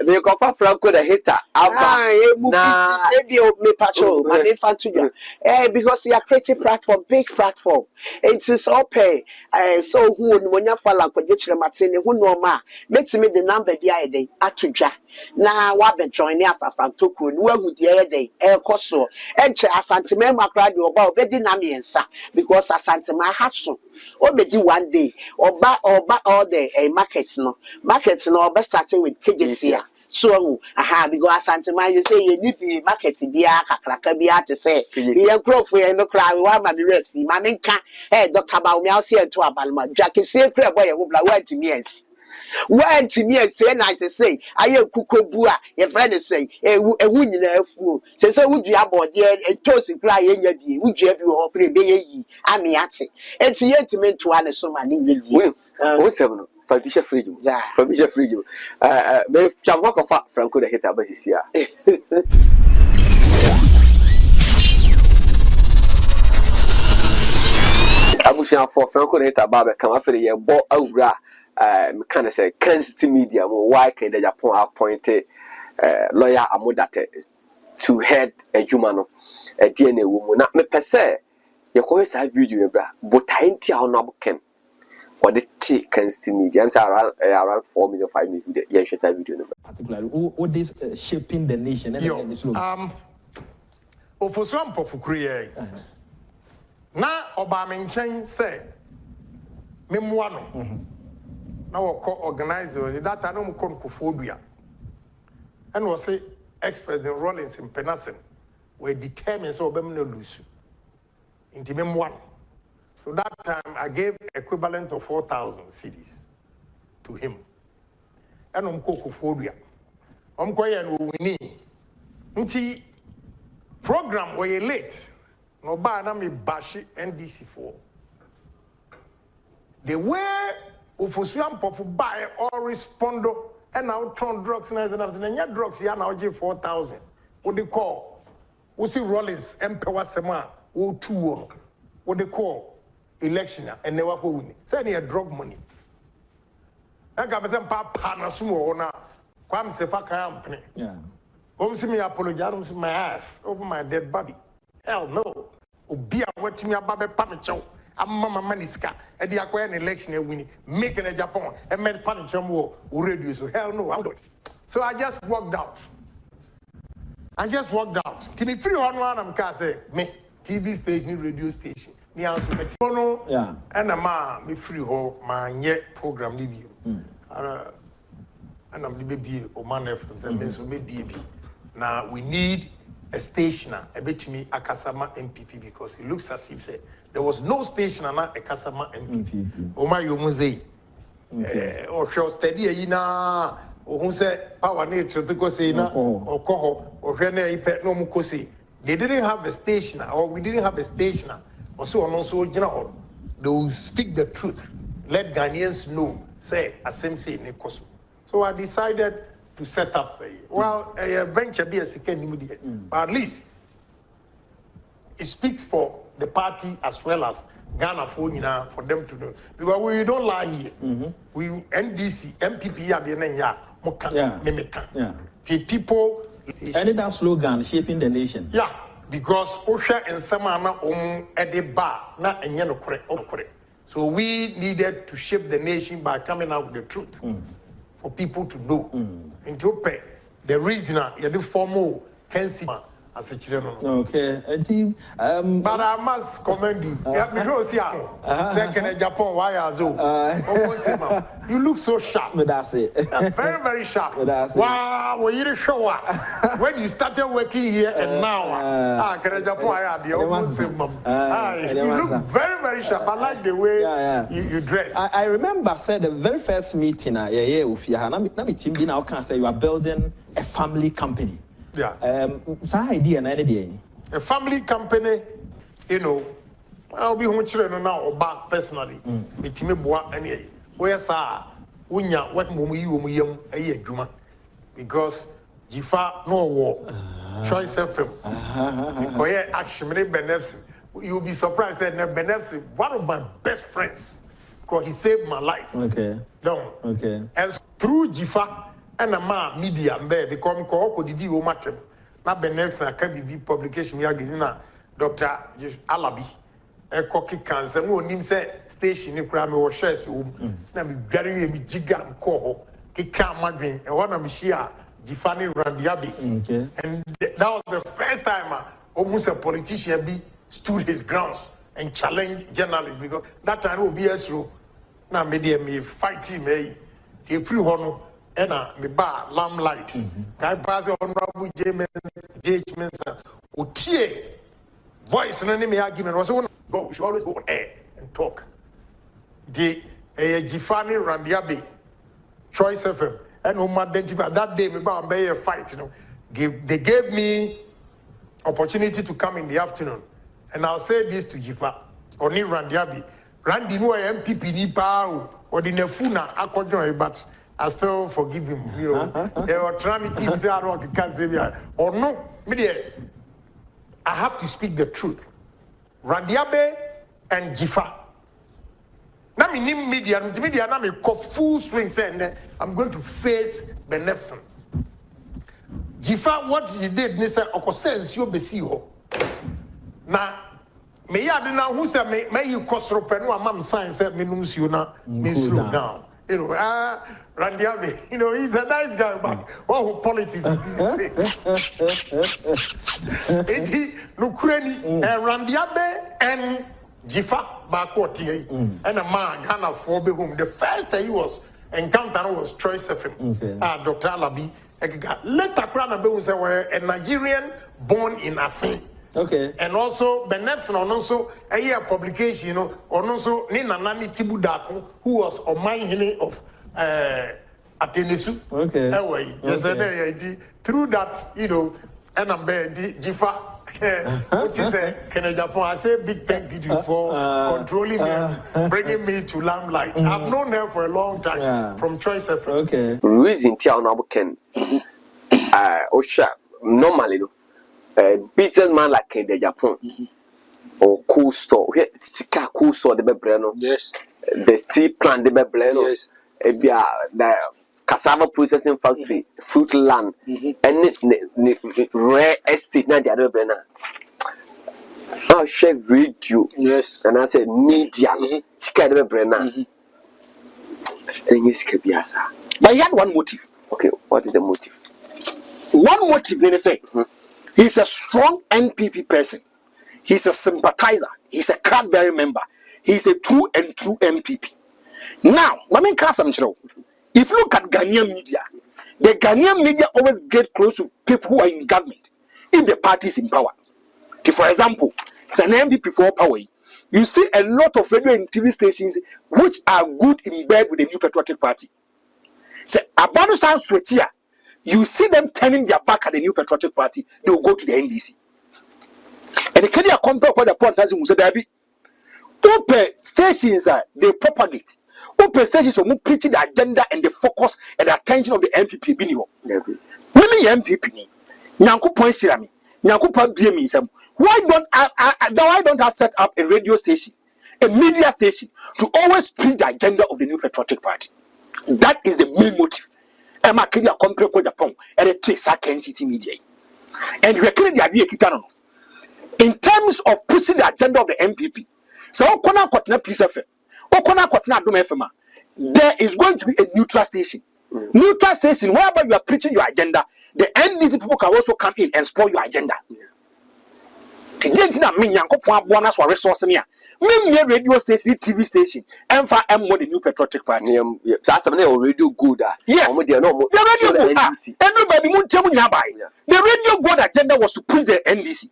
Speaker 3: me ko fa Franco the hater aba
Speaker 1: na say bi me pacho ma me fan to because you are creating platform big platform it is open so who wonya fa Alan Kyerematen hu no ma metimi the number dia eden atodwa na wa be join afafa toku no ahu dia eden ekoso enche asanteme makra de oba obedi na miensa because asantema haso obedi one day oba all the market no oba starting with Kencitymedia so because asantema you say you need the market bia kakraka bia to say ye crop we no cry wa ma me refi ma menka Dr. Baumiเอาsie to abalma dwakesie kra boy wo bla wa timiens when to me say na say aye kukobu a your friend is saying ewu nyina afuo say wudua bode e tosi kra ye nya bi wudua bi ho pre be yi ami ate enti ye ntime to ane so ma ne nya yi
Speaker 3: o se no fa bisha fridge me cham ho ko fa Franco the hater basisi a abusia for Franco the hater ba be kan afere ye bo awura me can say Kencitymedia mo why can the Japan appointed lawyer amodate to head adwuma no DNA wo mu na me pese ye ko say video bra but ainti a no aboken what the Kencitymedia and around 4 million 5 million video ye share video no
Speaker 8: particularly what is shaping the nation and this look
Speaker 5: ofosam pofukure na oba menchen say memwa no na wako organizers that I don't come Kufuor and was say ex-president Rollins in Penasen were determined so be no lose into one. So that time I gave equivalent of 4,000 cedis to him. And Kufuor no wini nti program were late no ba na me bashi NDC for the way Ufusuam pofu buy or respondo and now turn drugs and ya drugs ya now give 4,000. What they call? We see Rollins empower sema o 2 what they call election and never go win. Say near drug money. I got some papa na sumo na kwam sefa company.
Speaker 8: yeah
Speaker 5: See me apologize my ass over my dead body. Hell no. Obi a what me ababe pamicho. Mama Maniska, and the acquired election winning, making a Japan, and made Panicham war, radio. So hell no, I'm doing. So I just walked out. To me, free on one, I'm say me TV station, radio station. Me also me tono,
Speaker 8: yeah
Speaker 5: and a man me free ho, my yet program review. and I'm the baby Oman FM and so maybe now we need a stationer a bit to me a Kasama MPP because it looks as if there was no stationer na a Kasama MPP. Oma Yomuze or show steady na who said power nature to go say na or coho or Rene no mukosi. They didn't have a stationer or we didn't have a stationer or so on also general. They will speak the truth. Let Ghanaians know say a same say in Kosu. So I decided to set up a venture be a second media. But at least it speaks for the party as well as Ghana for them to know. Because we don't lie here. We NDC, MPP are the name the people
Speaker 8: and that slogan shaping the nation.
Speaker 5: Yeah, because Osha and Samana at the bar, not and correct. So we needed to shape the nation by coming out with the truth. For people to know. And to pay the reason you do formal Kencitymedia as a children.
Speaker 8: Okay.
Speaker 5: But I must commend you. Because second Japan, why are you look so sharp.
Speaker 8: But that's it.
Speaker 5: Very, very sharp.
Speaker 8: That's
Speaker 5: wow, when you show up when you started working here and now Japan, you look very, very sharp. I like the way you dress.
Speaker 8: I remember said the very first meeting with you now can say you are building a family company.
Speaker 5: Yeah.
Speaker 8: Idea
Speaker 5: a family company, you know, I'll be home children now or back personally. It's me boy any where sa unya what mumu a juma because Jifa no war choice FM. Because action benefits. You'll be surprised that benefits one of my best friends because he saved my life.
Speaker 8: Okay.
Speaker 5: No.
Speaker 8: Okay.
Speaker 5: And through Jifa and a man media mbe become ko didi o matem na benex na KBB publication magazine na Dr. Alabi e koki cancer no nim say station ni kura me wo shares wo na me gari me giga ko ho ki ka madwen e wona me share Jifani Randiabi.
Speaker 8: Okay.
Speaker 5: And that was the first time almost a politician be stood his grounds and challenged journalists because that time will be a through na media me fighting me the free hono and me bar lamplight. Guy pass honorable James Otie voice and enemy argument was one go. We should always go on air and talk. The Jifani Randiabi Choice FM and identify that day me bar be a fight. You know, they gave me opportunity to come in the afternoon, and I'll say this to Jifa Oni Randiabi. Randy no MPP ni pa or the nefuna akojo but I still forgive him, you know. They were trying to say I can't say or no, media. I have to speak the truth. Randiabe and Jifa. Now me media na me go full swing saying I'm going to face Benefson. Jifa, what you did, Nisa Okosense, you be see ho. Now, me ya de na who say me you kosro penu amam sign say me num you na me slow down. You know, Randiabe, you know, he's a nice guy, but what politics is he Nukreni Randiabe and Jifa Bakwoti and a man Ghana for be whom the first day he was encounter was Choice FM. Dr. Alabi. Later, Kranabe was a Nigerian born in Asin.
Speaker 8: Okay.
Speaker 5: And also, Benefson, and also a year publication, you know, or also Nina Nani Tibudako, who was a mine of Atenesu.
Speaker 8: Okay.
Speaker 5: Anyway, yes, through that, you know, and I'm Jifa. What is Kenya Japan? I say big thank you for controlling me and bringing me to limelight. I've known her for a long time from Choice FM.
Speaker 8: Okay.
Speaker 3: Reason tia na buken. Osha normally businessman like Kenya Japan or cool store. Sika cool store the bebreno.
Speaker 4: Yes.
Speaker 3: The steel plant the bebreno.
Speaker 4: Yes.
Speaker 3: Ebia the cassava processing factory, fruit land, and rare estate na the other brand. I share radio.
Speaker 4: Yes.
Speaker 3: And I said media. Sika the brand. And yes, Kebiasa.
Speaker 4: But he had one motive.
Speaker 3: Okay, what is the motive?
Speaker 4: One motive, let me say. He's a strong NPP person. He's a sympathizer. He's a card-bearing member. He's a true MPP. Now, let me cast some trouble. If you look at Ghanaian media, the Ghanaian media always get close to people who are in government if the party is in power. For example, it's an MPP for power. You see a lot of radio and TV stations which are good in bed with the New Patriotic Party. So, about sound switch here, you see them turning their back at the New Patriotic Party, they will go to the NDC. And the Kenya compare what the point has in Musabi. Open stations they propagate. Open stations are preaching the agenda and the focus and the attention of the MPP. Women MPP. Nyanku point sirami. Nyanku point BME some. Why don't I set up a radio station, a media station, to always preach the agenda of the New Patriotic Party? That is the main motive. Emma Kenya compare with Japan and the trace Kencitymedia. And we are killing the idea kitano. In terms of pushing the agenda of the MPP, so Okona Kotna Peace FM, Okona Kotna Dome FM, there is going to be a neutral station. Neutral station, wherever you are preaching your agenda, the NDC people can also come in and spoil your agenda. Gentina me Yankopon bonus or resource me radio station, TV station, and for the New Patriotic Party.
Speaker 3: Radio good.
Speaker 4: Yes, the radio good. Everybody won't tell me by. The radio good agenda was to preach the NDC.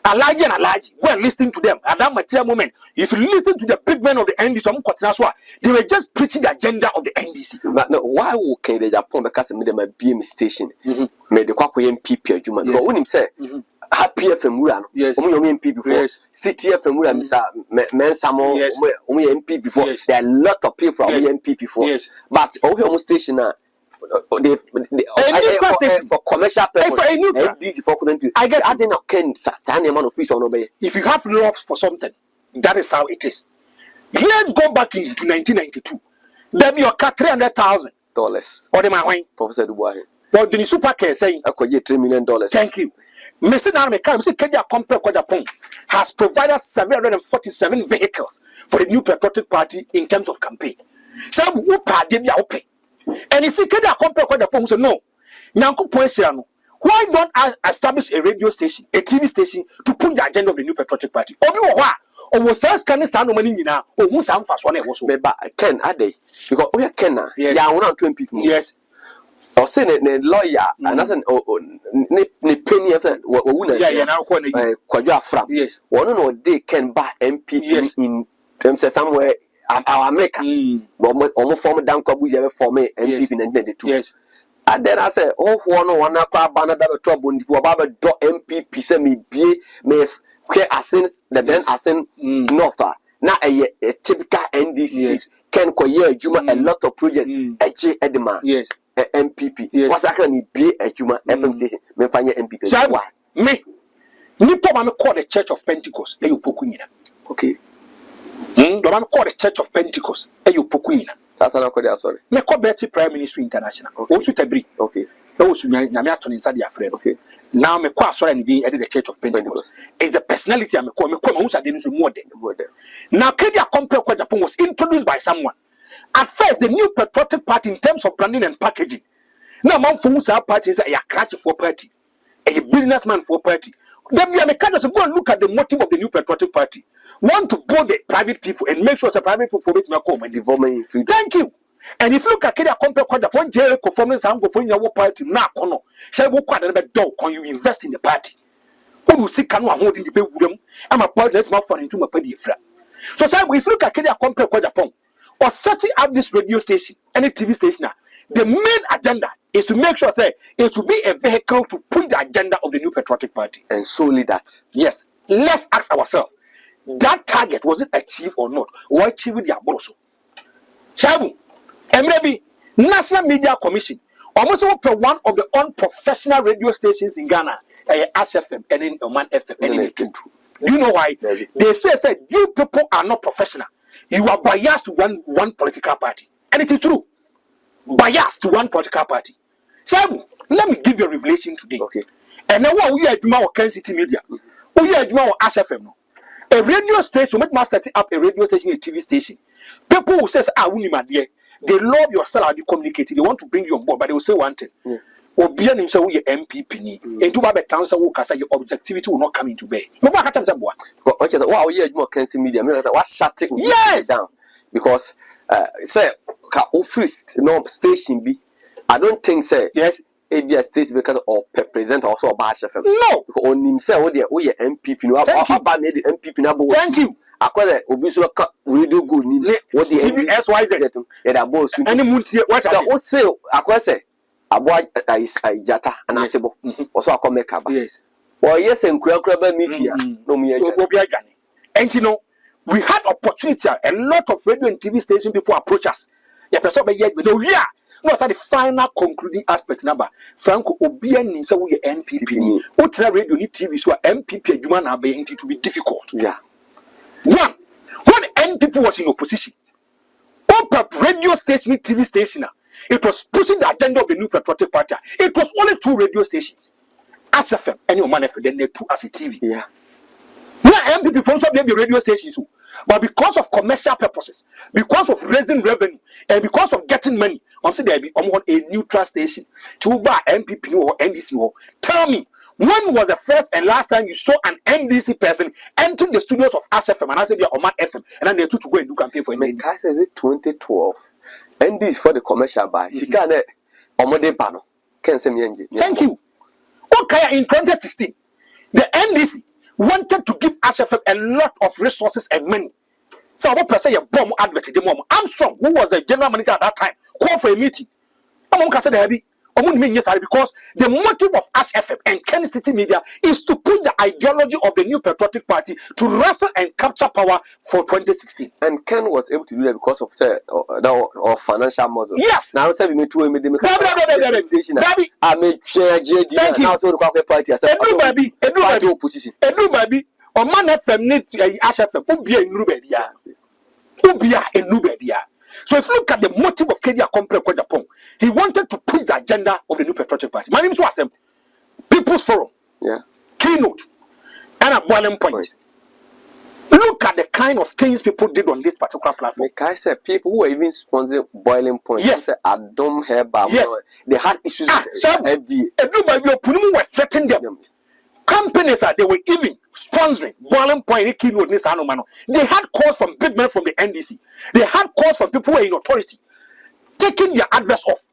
Speaker 4: Alaji, go and listen to them. At that material moment, if you listen to the big men of the NDC, they were just preaching the agenda of the NDC.
Speaker 3: But no, why would the Japan because they made a BM station? Made the Kwako MPP, you man. But when him say, Happy FM Muran, yes, MP before, City FM Muran, Mensamo, MP before. There are a lot of people MP before. But all station now. For commercial purpose, I get I didn't can tiny amount of fish on obey.
Speaker 4: If you have love for something, that is how it is. Let's go back into 1992. There be your car $300,000. Or the my wine,
Speaker 3: Professor Dubois.
Speaker 4: Well, the super care saying
Speaker 3: I could get $3 million.
Speaker 4: Thank you. Mr. Narmekam, Mr. Kenya Compre Kodapong has provided 747 vehicles for the New Patriotic Party in terms of campaign. Some who party be open. And you see, Kenya compare what the point said no. Nyanku Poesiano, why don't I establish a radio station, a TV station to put the agenda of the New Patriotic Party? Obi wa or was sales can stand no money now, or who sound fast one was
Speaker 3: but Ken are they? Because we are Ken, yeah, 120 people.
Speaker 4: Yes.
Speaker 3: Or say a lawyer, and nothing ne penny of
Speaker 4: yeah, now
Speaker 3: Quadra Frap.
Speaker 4: Yes.
Speaker 3: One or they can buy MP in them say somewhere. Our America, almost former down Kabuzi ever for me and people in the two. Yes. And then I said, oh, one banner trouble for Baba dot MPP send me be me care asins the then asin north. Now a typical NDC can coyer Juma a lot of project Edema. Yes. MPP. What's that can be a Juma FM station? Me find your MPP.
Speaker 4: Why? Me. Nipo man call the Church of Pentecost. They you pokunina.
Speaker 3: Okay.
Speaker 4: The man called the Church of Pentecost. You pokuina.
Speaker 3: Sorry.
Speaker 4: Me call Betty Prime Minister International. Also Tebri.
Speaker 3: Okay.
Speaker 4: Those Namiaton inside their friend. Okay. Now me call sorry and the Church of Pentecost. It's the personality I'm call me who's at the more than. Now Kenya Compare Japan was introduced by someone. At first, the New Patriotic Party in terms of branding and packaging. Now man for our party is a crutch for party, a businessman for party. Then we are go and look at the motive of the New Patriotic Party. Want to board the private people and make sure the private people for it may come and development. Thank you. And if you look at Kenya Compare Japan, jail performance and go for your party now, kono. Say we quite a dog when you invest in the party. Who will see canoe holding the big wood? I'm a part that's my fun into my petty friend. So say if you look at Kenya Compare Japan or setting up this radio station, any TV station, the main agenda is to make sure say it will be a vehicle to put the agenda of the New Patriotic Party.
Speaker 3: And solely that.
Speaker 4: Yes. Let's ask ourselves. That target was it achieved or not? Or achieved the abroso? Shabu, maybe National Media Commission almost one of the unprofessional radio stations in Ghana, ASFM and in Oman FM and in do you know why? They say you people are not professional. You are biased to one political party, and it is true. Biased to one political party. Shabu, let me give you a revelation today. Okay. And now we are doing our Kencitymedia. We are doing our ASFM. A radio station, we must set up a radio station, a TV station. People who says, they love your style, they communicate, they want to bring you on board, but they will say one thing. Obi and himself will MPP. And to have a town, so your objectivity will not come into bay. No matter what I'm wow, yeah, more Kencitymedia. What shut it down? Because, say,
Speaker 3: ka office no station bi I don't think say
Speaker 4: yes
Speaker 3: ABS state because or present also or bash FM.
Speaker 4: No.
Speaker 3: On him say we MPP no about me the MPP na bo.
Speaker 4: Thank you.
Speaker 3: Akwere obi so ka radio go ni what the
Speaker 4: TVSYZ
Speaker 3: yeah that boss
Speaker 4: any muntie what
Speaker 3: I say akwere say abo jata anasebo also akomeka ba.
Speaker 4: Yes.
Speaker 3: Or yes enkura ba media no mu
Speaker 4: obi adwane. And you know we had opportunity a lot of radio and TV station people approach us. Ya person be yet we know yeah. No, so the final concluding aspect number. Franco Obian himself we MPP. Ultra radio ni TV so MPP adwuma na be it to be difficult.
Speaker 3: Yeah.
Speaker 4: One, when MPP was in opposition, open radio station, TV station, it was pushing the agenda of the new patriotic party. It was only 2 radio stations. As FM, and your man FM, then they 2 as a TV.
Speaker 3: Yeah.
Speaker 4: Now MPP phones up the radio stations. But because of commercial purposes, because of raising revenue, and because of getting money, I'm saying there be a neutral station to buy MPP or NDC. Tell me, when was the first and last time you saw an NDC person entering the studios of FM and I said, Oman FM, and then they took to go and do campaign for NDC?
Speaker 3: I said, 2012. NDC for the commercial buy. She can't omode bano. Can't say me engine.
Speaker 4: Thank you. Okay, in 2016, the NDC wanted to give FM a lot of resources and money. So what person you bomb advert the mom Armstrong, who was the general manager at that time, called for a meeting. Because the motive of FM and Kencitymedia is to put the ideology of the new patriotic party to wrestle and capture power for 2016.
Speaker 3: And Ken was able to do that because of or financial muscle.
Speaker 4: Yes.
Speaker 3: Now say we made 2 million.
Speaker 4: Thank you.
Speaker 3: Opposition.
Speaker 4: Edu baby. Oman FM needs FM. Ubia enu baby ya. Ubia enu baby ya. So if you look at the motive of Kedia Complex Japan, he wanted to push the agenda of the new patriotic party. My name is Wasem. People's Forum.
Speaker 3: Yeah.
Speaker 4: Keynote. And a boiling point. Look at the kind of things people did on this particular platform.
Speaker 3: Like I said, people who were even sponsoring boiling point.
Speaker 4: Yes.
Speaker 3: I don't have
Speaker 4: yes.
Speaker 3: They had issues with FDA.
Speaker 4: Were threatening them. Companies they were even sponsoring boiling point keynote. They had calls from big men from the NDC. They had calls from people who were in authority, taking their address off.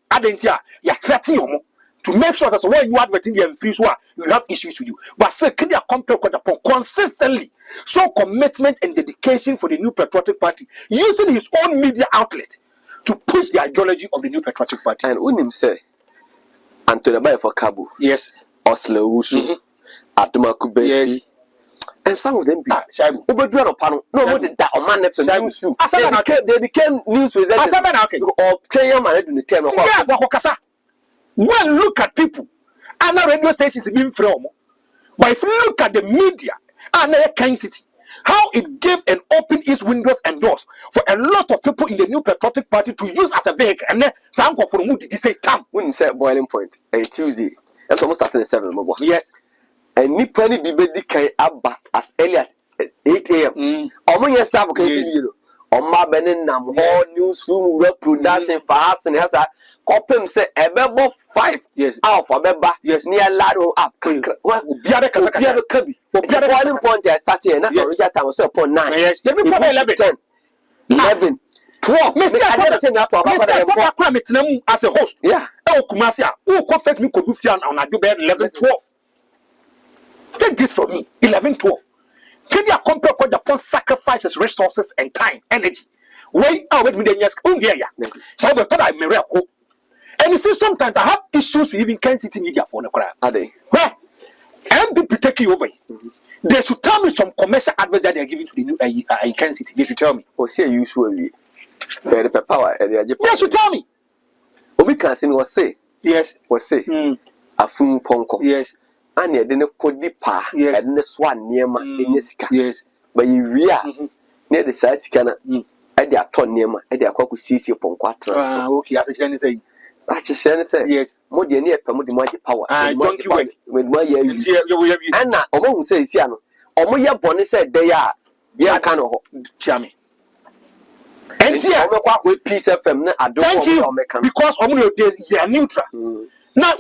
Speaker 4: You're threatening to make sure that when you advertise the free you have issues with you. But say can consistently show commitment and dedication for the new patriotic party, using his own media outlet to push the ideology of the new patriotic party.
Speaker 3: And Unim say Antonio Baye for Kabu.
Speaker 4: Yes.
Speaker 3: Oslo Wusu. Atumakubefi. Yes. And some of them be Ubedwano panel. No, what did that Oman FM they became news presenters or Kenya man do the term of
Speaker 4: Kasa. Well, look at people. And now radio stations being from. But if you look at the media and Kencity, how it gave an open its windows and doors for a lot of people in the new patriotic party to use as a vehicle. And then some for who did he say tam?
Speaker 3: When say boiling point a Tuesday. That's almost starting at 7.
Speaker 4: Yes.
Speaker 3: And Nipani Bibedi can abba as early as 8 a.m. Omo yes staff okay Oma benin nam whole newsroom web production for us and has a copy say ebebo 5
Speaker 4: yes
Speaker 3: out for beba
Speaker 4: yes
Speaker 3: near lado up
Speaker 4: obiare kasaka
Speaker 3: kabi obiare boiling point starting na original time so upon 9
Speaker 4: yes let me put 11
Speaker 3: 11 12
Speaker 4: me say I come meeting as a host
Speaker 3: yeah
Speaker 4: e Kumasi a who confect me ko do fian on ado be 11 12 take this from me 11 12 Kedia Complex Japan sacrifices resources and time, energy. Wait, wait me yes, so I thought I miracle. And you see, sometimes I have issues with even Kencitymedia for the crowd.
Speaker 3: Are they?
Speaker 4: Where MPP take you over. They should tell me some commercial adverts that they are giving to the new in Kencity. They should tell me.
Speaker 3: Oh, see, usually, the power.
Speaker 4: They should tell me.
Speaker 3: Obi can say was say
Speaker 4: yes,
Speaker 3: was say a fun ponko
Speaker 4: yes.
Speaker 3: And you didn't call the pa and the swan near my inisca. Yes, but you are near the side scanner at the aton near my at the aqua CC upon quattro.
Speaker 4: Okay, as a say.
Speaker 3: I just say yes, more than near Pamudi power. I don't you with my year. And now, Omo says, Yano, Omoya Bonnie said they are. Yeah, kind of charming. And here, with peace FM, I don't thank you because Omo days you are neutral. Now,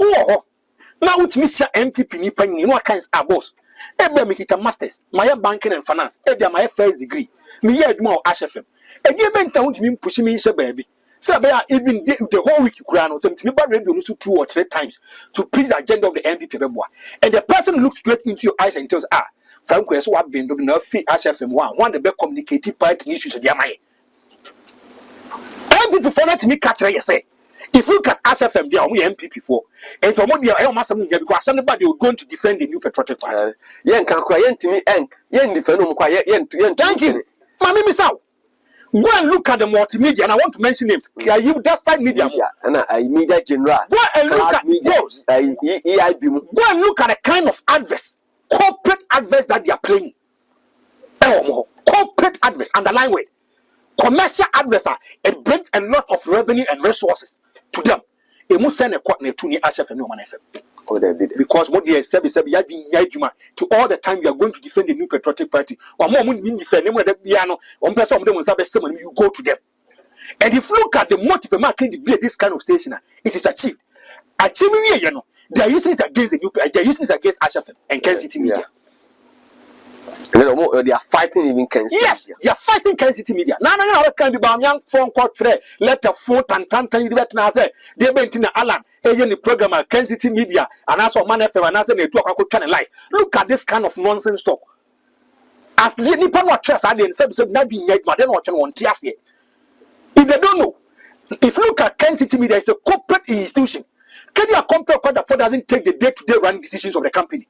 Speaker 3: now with Mr. MPP nipa you know kinds are boss. Ebe me kita masters, my banking and finance. Ebe my first degree. Me here aduma o HFM. E dey benta wuntimi push me nse baby.
Speaker 4: So even the whole week you crown something radio 2 or 3 times to preach the agenda of the NPP. And the person looks straight into your eyes and tells, Frank, so I've been doing nothing as one the best communicative party issues of their mind. NPP for that me catch you say. If you look at SFM, they are only MPP for, and to more I almost something because somebody will going to defend the new patriotic party.
Speaker 3: Yen can cry yen to me yen defend yen
Speaker 4: thank you. Mammy Miss out. Go and look at the multimedia, and I want to mention names. Are you despite media?
Speaker 3: And I media general.
Speaker 4: Go and look at those. Go and look at the kind of adverts, corporate adverts that they are playing. Corporate adverts, underline word. Commercial adverts, it brings a lot of revenue and resources to them. It must send a quarter to near HF and no man FM. Because what they said is to all the time you are going to defend the new patriotic party. Or more when defend them with the piano, one person of them will say someone you go to them. And if you look at the motive of marketing to be this kind of station, it is achieved. Achieving here, you know, they are using it against the new they are using it against HF and Kencitymedia.
Speaker 3: They are fighting even Kencitymedia.
Speaker 4: Yes, they are fighting Kencitymedia. Now, can be young phone call letter 4 and you bet now say they went in Alan, the program at Kencitymedia, and also Man FM, and I say they talk about channel life. Look at this kind of nonsense talk. As the Nippon watch trust, I didn't say not being yet, but then watching one tears yet. If they don't know, if you look at Kencitymedia, it's a corporate institution. Can you compare what the doesn't take the day-to-day running decisions of the company?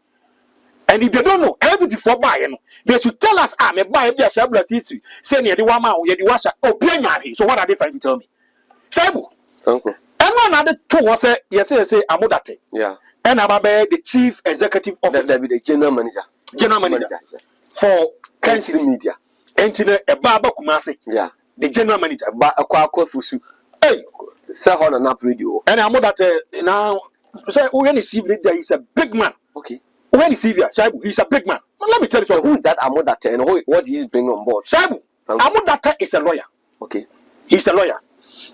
Speaker 4: And if they don't know, every before buying, they should tell us, may buy a shablas issue. Say near the one man, the washer, or Pianyari. So what are they trying to tell me? Sabu.
Speaker 3: Uncle.
Speaker 4: And one other two was say, yes, say, Amodate.
Speaker 3: Yeah.
Speaker 4: And Ababe, the chief executive officer.
Speaker 3: The general manager.
Speaker 4: General manager. For Kencitymedia. And a Baba Kumasi.
Speaker 3: Yeah.
Speaker 4: The general manager.
Speaker 3: A quack fusu.
Speaker 4: Hey.
Speaker 3: Sir on an up radio.
Speaker 4: And Amodate now, say, when you see there is a big man.
Speaker 3: Okay.
Speaker 4: When you see there, Shaibu, he's a big man. But let me tell you something.
Speaker 3: Who is that Amodate and what he's bringing on board?
Speaker 4: Shaibu, Amodate is a lawyer.
Speaker 3: Okay.
Speaker 4: He's a lawyer.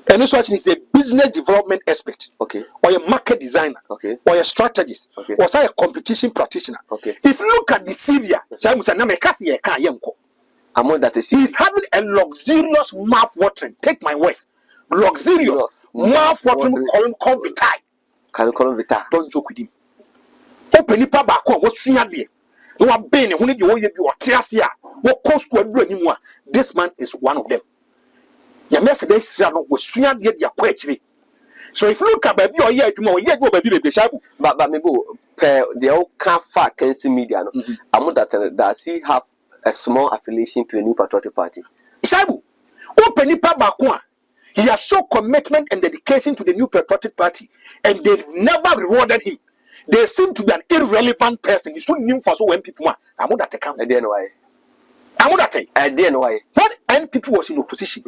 Speaker 4: And this one is a business development expert.
Speaker 3: Okay.
Speaker 4: Or a market designer.
Speaker 3: Okay.
Speaker 4: Or a strategist.
Speaker 3: Okay.
Speaker 4: Or say a competition practitioner.
Speaker 3: Okay.
Speaker 4: If you look at the CV, Shaibu said, he's having a luxurious mouth-watering. Take my words. Luxurious mouth-watering column vitae. Don't joke with him. Open it back on what's free there. No one been who need you or Tiasia. What cost to do anymore? This man is one of them. Your Mercedes was free there, quite. So if you look at baby or yet tomorrow, yet go baby,
Speaker 3: but maybe they all can't fact Kencitymedia. Does he have a small affiliation to the new patriotic party?
Speaker 4: Shabu, open it back on. He has shown commitment and dedication to the new patriotic party, and they've never rewarded him. They seem to be an irrelevant person. You shouldn't name for so when people want. Amodate come.
Speaker 3: I didn't know why.
Speaker 4: Amodate.
Speaker 3: I didn't know why.
Speaker 4: When NPP was in opposition,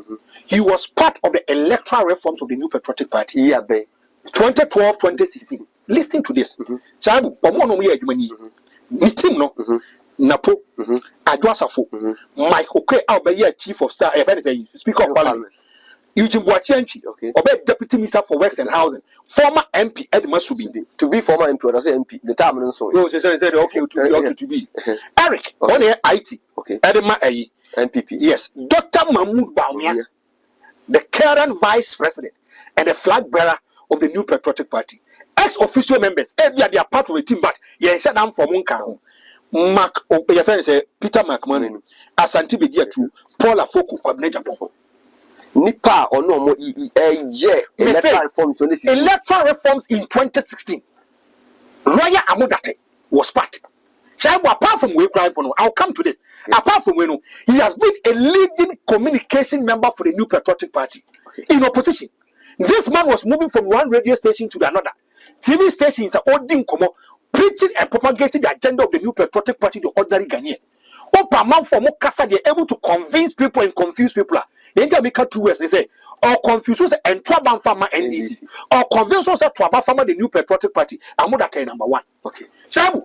Speaker 4: he was part of the electoral reforms of the new patriotic party.
Speaker 3: Yeah, babe.
Speaker 4: 2012, 2016. Listen to this. Chabu, Omono we adwani. Ni team no. Napo. Adwasafo. Mike Oke Albeye chief of staff, speaker of parliament. Eugene Boachianchi, okay. Deputy Minister for Works and Housing, former MP Edmund Subi.
Speaker 3: To be former MP, or say MP, the time and so.
Speaker 4: Oh, they said okay to be. Eric, on air IT,
Speaker 3: okay.
Speaker 4: Edema A.
Speaker 3: NPP.
Speaker 4: Yes, Dr. Mahmoud Baumia, the current vice president and the flag bearer of the new patriotic party. Ex-official members, they are part of the team, but yeah, shut down for Munka. Mark, your friend say Peter McMahon, Asante Bedia too, Paul Afoku, Kwabne Japan.
Speaker 3: Nipa or no more electoral reforms
Speaker 4: in 2016. Lawyer Amodate was part. Apart from I'll come to this. Apart from he has been a leading communication member for the new patriotic party in opposition. This man was moving from one radio station to another. TV stations are holding preaching and propagating the agenda of the new patriotic party to ordinary Ghanaian. Opa man for Mokasa, they're able to convince people and confuse people. They make 2 words. They say, or confuse us and Traban Farmer NDC, or convince us that Traban Farmer the new patriotic party. I'm not that number one.
Speaker 3: Okay.
Speaker 4: Shabu,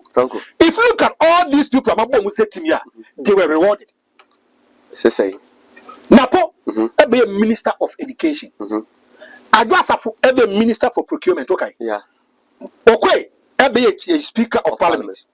Speaker 4: if you look at all these people, I'm say to they were rewarded.
Speaker 3: Say.
Speaker 4: Napo, be a minister of education. Adwasafo, be a minister for procurement. Okay.
Speaker 3: Yeah.
Speaker 4: Okay, be a speaker of parliament.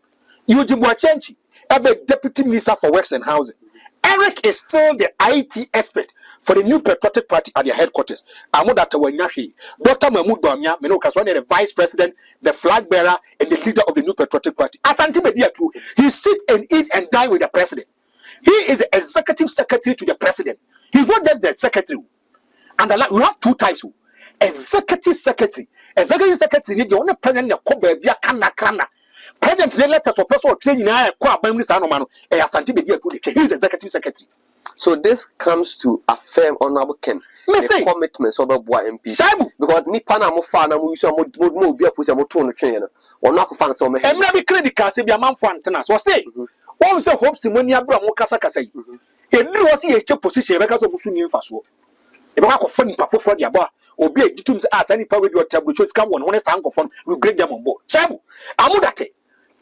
Speaker 4: Eugene Boachianchi, be deputy minister for works and housing. Eric is still the IT expert for the new patriotic party at their headquarters. Amodate Wanyashi, Dr. Mahmoud Bamia, Menokaswane, the vice president, the flag bearer, and the leader of the new patriotic party. As Kencitymedia too, he sits and eats and dine with the president. He is the executive secretary to the president. He's not just the secretary. And we have two types. Executive secretary. Executive secretary, the only president kana. President letters for personal training. He's executive secretary.
Speaker 3: So this comes to affirm Honorable Ken the commitments of the boy MP. Because Nipana Mofana Musa would be a push a motor trainer or not find some. And maybe credit cards if your man for antennas was say. One was a hope Simonia Bram Casaka say. He drew us a position because of Musunin Faso. If I could find for the bar or be a determined as any power with your table, which come on when it's uncle we bring them on board. Chabu, Amudate,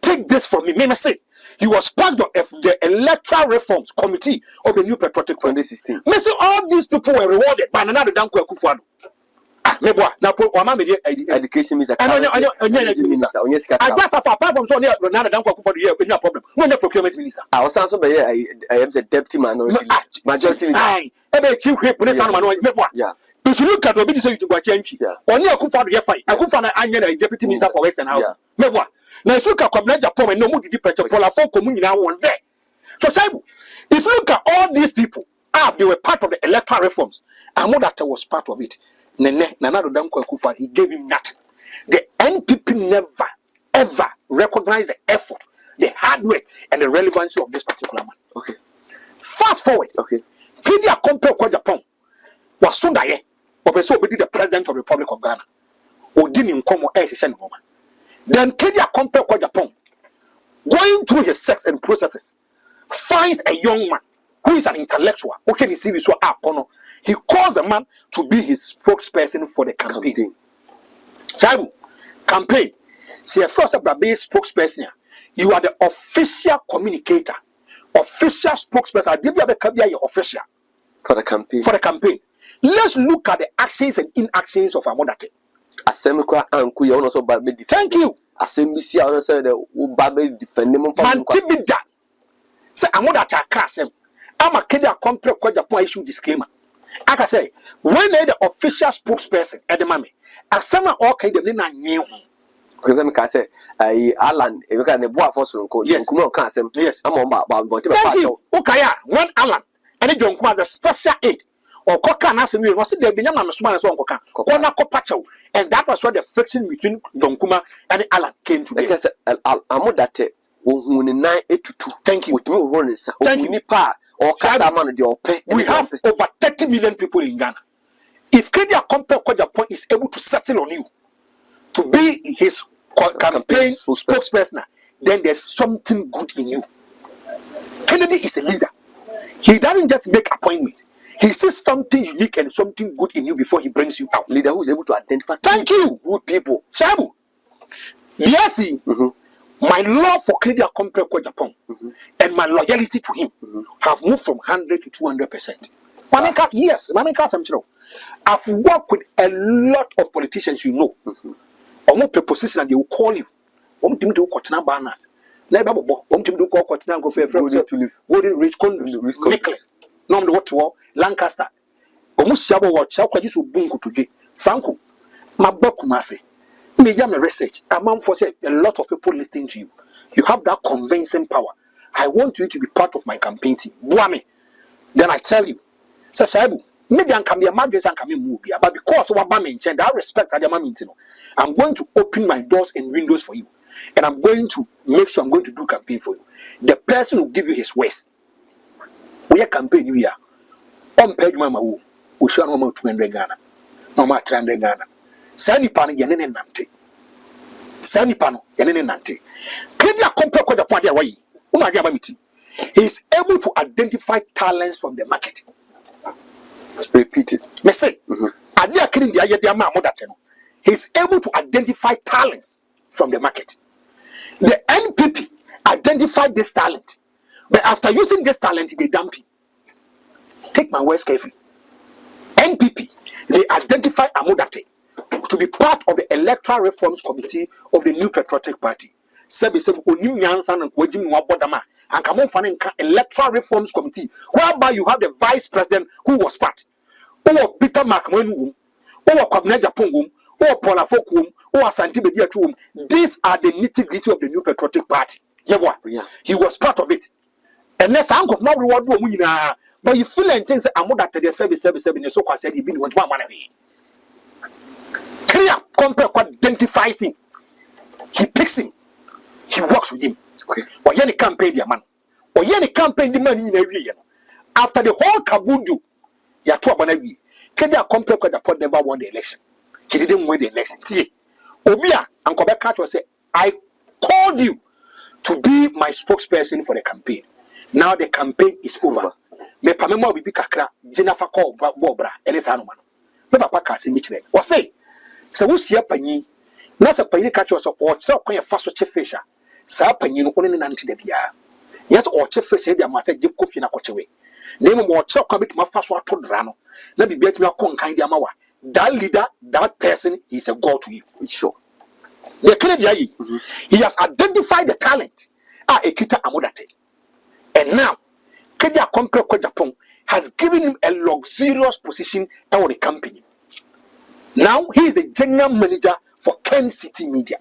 Speaker 3: take this from me. May I say, he was part of the Electoral Reforms Committee of the new patriotic 2016. May say all these people were rewarded by another Danko Kufuado. Meboa now education minister. I guess apart from so near another Danko Kufuado here, no problem. When the procurement minister, I was also by I am the deputy minority majority. Chief whip when yeah. If you look at what you to change, only a Kufuado here fight. I Kufuado a deputy minister for Western House. Meboa. Now if you look at Kwabena Japan and no more departure for la four community was there. So Shaibu, if you look at all these people, they were part of the electoral reforms. Amodate was part of it. Nanado Danko Kufuado, he gave him that. The NPP never ever recognized the effort, the hard work, and the relevancy of this particular man. Okay. Fast forward. Okay. Kedia compare kwa Japan was Sundaye, or the president of the Republic of Ghana. Odini Nkomo Noma. Then Kedia compare kwa Japan, going through his sex and processes, finds a young man who is an intellectual. Okay, he calls the man to be his spokesperson for the campaign. Chaibu, campaign. See, a first spokesperson. You are the official communicator, official spokesperson. Official for the campaign.
Speaker 4: For the campaign. Let's look at the actions and inactions of Amodate. Thank you.
Speaker 3: Assembly see how say the Babe defend them from
Speaker 4: Mantibida. Say Amodate Akasem. I'm a kid that complex kwa Japan issue disclaimer. I can say when the official spokesperson at the mommy, as some okay the nina new.
Speaker 3: Because I say Alan, if you can the boy for some code, yes, yes, I'm on but
Speaker 4: okay, one Alan and it don't as a special aid or coca and ask me was there be no small song and that was where the friction between John Kuma and Alan came to
Speaker 3: because Amodate thank you.
Speaker 4: Thank you. We have over 30 million people in Ghana. If Kedia Compare Japan is able to settle on you to be his campaign spokesperson, then there's something good in you. Kennedy is a leader. He doesn't just make appointments. He sees something unique and something good in you before he brings you out.
Speaker 3: Leader who is able to identify
Speaker 4: thank you
Speaker 3: good people.
Speaker 4: Shabu. My love for Kedia Compare Japan and my loyalty to him have moved from 100 to 200%. Yes, I've worked with a lot of politicians, you know. Almost a position and they will call you. Banners. Golden Rich Condos, no what to Lancaster. Almost Shabo watch Chakwa Bunku today. Franco, my Bokumase. Me jam research. Among for say a lot of people listening to you. You have that convincing power. I want you to be part of my campaign team. Buame. Then I tell you, Sasabu, maybe I can be a madness and can be movie, but because of what I mentioned, I respect I'm going to open my doors and windows for you. And I'm going to make sure I'm going to do campaign for you. The person will give you his words. We are campaign you are. On page mama woo. We shall no more 200 Ghana. No more 300 Ghana. Sani pano yanene nante. Sani pano yanene nante. Kedia Compare kwa Japan dia wayi. Umagia mamiti. He is able to identify talents from the market.
Speaker 3: Repeat it.
Speaker 4: Me say. Adia kiri dia ye dia ma Amodate no. He is able to identify talents from the market. The NPP identified this talent, but after using this talent, they dump it. Take my words carefully. NPP, they identify Amodate to be part of the Electoral Reforms Committee of the New Patriotic Party. sebi onim nyansa na kwajim no abodama anka mo fa ne nka electoral reforms committee whereby you have the vice president who was part Peter Makmanu Kwabena Japan Paul Afok Asante Bedi Atu. These are the nitty-gritty of the New Patriotic Party. Yeah. He was part of it. And let's hang of no reward, but you feel and things I'm that the service so said he been with one man. Clear compare identifies him. He picks him. He works with him. Okay. Or any campaign, the man. Or any campaign, the man in every year. After the whole Kabudu, Yatu Banawi, Kedia compare with the pot never won the election. He didn't win the election. Obia and Quebec Carter said, I called you to be my spokesperson for the campaign. Now the campaign is over. Me pamema bibi kakra Jennifer call Bobra and his anuman. Me papa kasi michine. Or say, so we see a panyi. Nasa panyi catch us or so quite a fast chef fisher. Sa panyi no only nanti de bia. Yes, or chef fisher be a massa give coffee na kochewe. Name more chop commit my fast water drano. Let me bet me a con kind amawa. That leader, that person is a god to you. Sure. The Kennedy, he has identified the talent. Ekita Amodate. And now, Kedia Compre Japan has given him a luxurious position on the company. Now he is the general manager for Kencitymedia.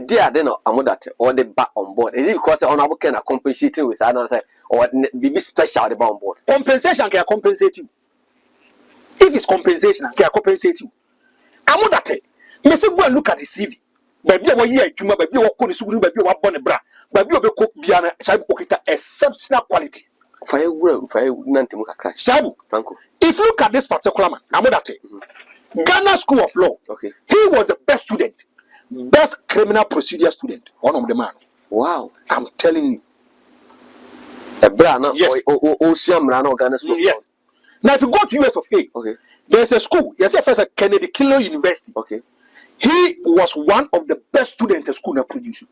Speaker 3: Dear, then Amodate or the back on board. Is it because on our can compensate with another or be special about on board?
Speaker 4: Compensation can compensate you. If it's compensation, can compensate you. Amodate, Mr. Go and look at the CV. Baby, what year, Juma, baby, what could you baby, what bonnet bra, baby, what Biana, Shabu, exceptional quality.
Speaker 3: Fire,
Speaker 4: Shabu, Franco. If you look at this particular man, Amodate, Ghana School of Law, okay, he was the best student, best criminal procedure student, one of the man.
Speaker 3: Wow,
Speaker 4: I'm telling you.
Speaker 3: A brand, yes, Ghana School.
Speaker 4: Yes. Now, if you go to US of A, okay, there's a school. Yes, first at Kennedy Kilo University. Okay, he was one of the best students the school now produced.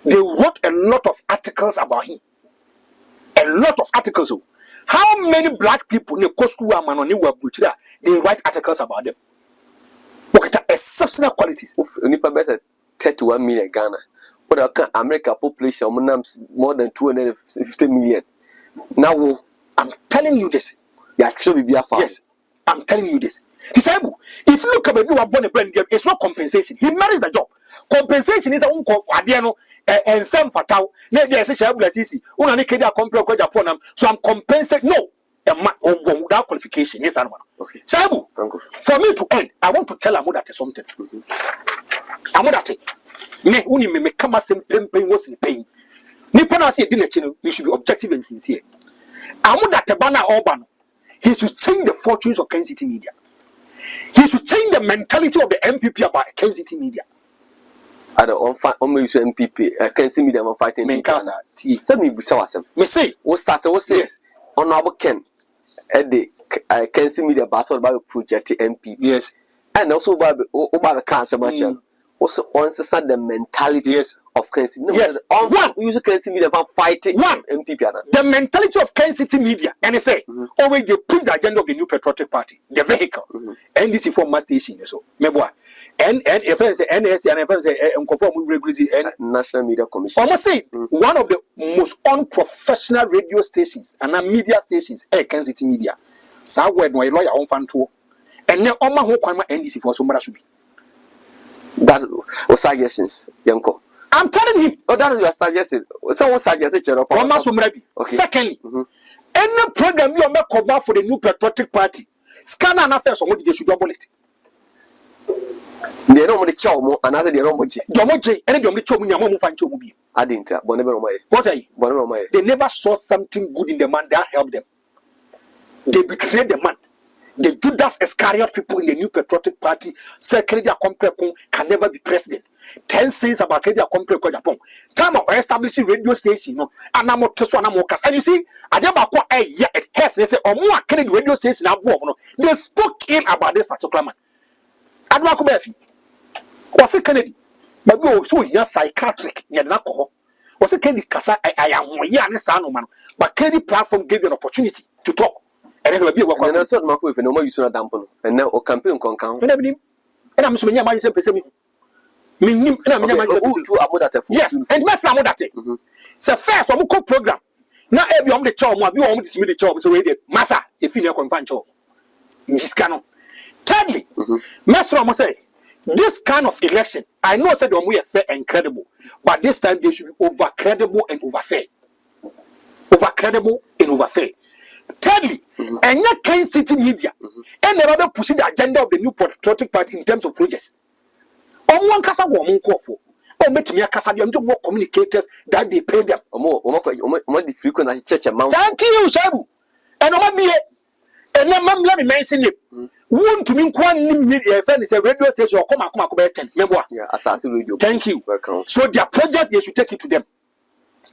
Speaker 4: They wrote a lot of articles about him. A lot of articles. How many black people in the school they write articles about them? Okay, exceptional qualities.
Speaker 3: Nipa better 31 million Ghana. But America population more than 250 million. Now,
Speaker 4: I'm telling you this.
Speaker 3: Yes,
Speaker 4: I'm telling you this. Disabled. If you look at baby who are born a brand, it's not compensation. He marries the job. Compensation is a unco adiano and some fatal. There's a child bless easy. So I'm compensating. No, without qualification. Yes, I'm okay. Sabu, for me to end, I want to tell Amodate something. Amodate, me come as pain was in pain. Nippona say dinner channel, you should be objective and sincere. Amodate Bana Orban. He should change the fortunes of Kencitymedia. He should change the mentality of the MPP about Kencitymedia.
Speaker 3: I don't use MPP. Kencitymedia are fighting. Tell me, me say, what started was yes. On our Ken at the Kencitymedia Basel about project MPP. Yes. And also about the cancer match. Also, once the mentality of Kencitymedia. Yes. One use Kencitymedia for fighting one MPP.
Speaker 4: The mentality of Kencitymedia, and they say, always they push the agenda of the New Patriotic Party, the vehicle, and this former station. So, Meboa, and if I say NS and if I say conform with regularity and
Speaker 3: National Media Commission.
Speaker 4: I must say, one of the most unprofessional radio stations and media stations, Kencitymedia. So, when my lawyer on fan tour, and now all my whole crime NDC for somebody should be.
Speaker 3: That was suggestions, Yanko.
Speaker 4: I'm telling him.
Speaker 3: Oh, that is your suggestion. Someone suggested
Speaker 4: okay. Secondly, any program you make cover for the New Patriotic Party, scan and affairs on what they should double it.
Speaker 3: They don't want to chow more, another they don't want to.
Speaker 4: Domoje, and they only chow me, I'm find chow.
Speaker 3: I didn't.
Speaker 4: What say? They never saw something good in the man that helped them. They betrayed the man. The Judas Iscariot people in the New Patriotic Party said Kedia Compre can never be president. 10 things about Kedia Compre Japan. Time of establishing radio station, and I'm not and you see, I never quite a year it has they say, or more Kennedy radio station. They spoke in about this particular man. Admiral Kubefi was it Kennedy, but go so you're psychiatric, you're not was it Kennedy Kasa? I am man, but Kennedy platform gave you an opportunity to talk. And then be a
Speaker 3: and I saw my wife and no more use on a dampen and now campaign con count.
Speaker 4: And I'm so many of my Minim na me
Speaker 3: Okay, who to Amodate for?
Speaker 4: Yes, and Master Amodate. So first from co program. Now every the chow mo bi o mo ditimi the chow so we dey massa if you no confirm chow. Jiska no. Thirdly, Master Amo say this kind of election, I know said we are fair and credible, but this time they should be over credible and over fair. Over credible and over fair. Thirdly, and yet Kencitymedia and the other pushing the agenda of the new patriotic party in terms of projects. On one casa woman call for. Or make me a casa more communicators that they pay them.
Speaker 3: More the frequent church amount.
Speaker 4: Thank you, Sabu. And I'm be and then let me mention it. Want to mean one media is a radio station or come 10. Remember?
Speaker 3: Yeah, assassin radio.
Speaker 4: Thank you.
Speaker 3: Welcome.
Speaker 4: So their projects they should take it to them.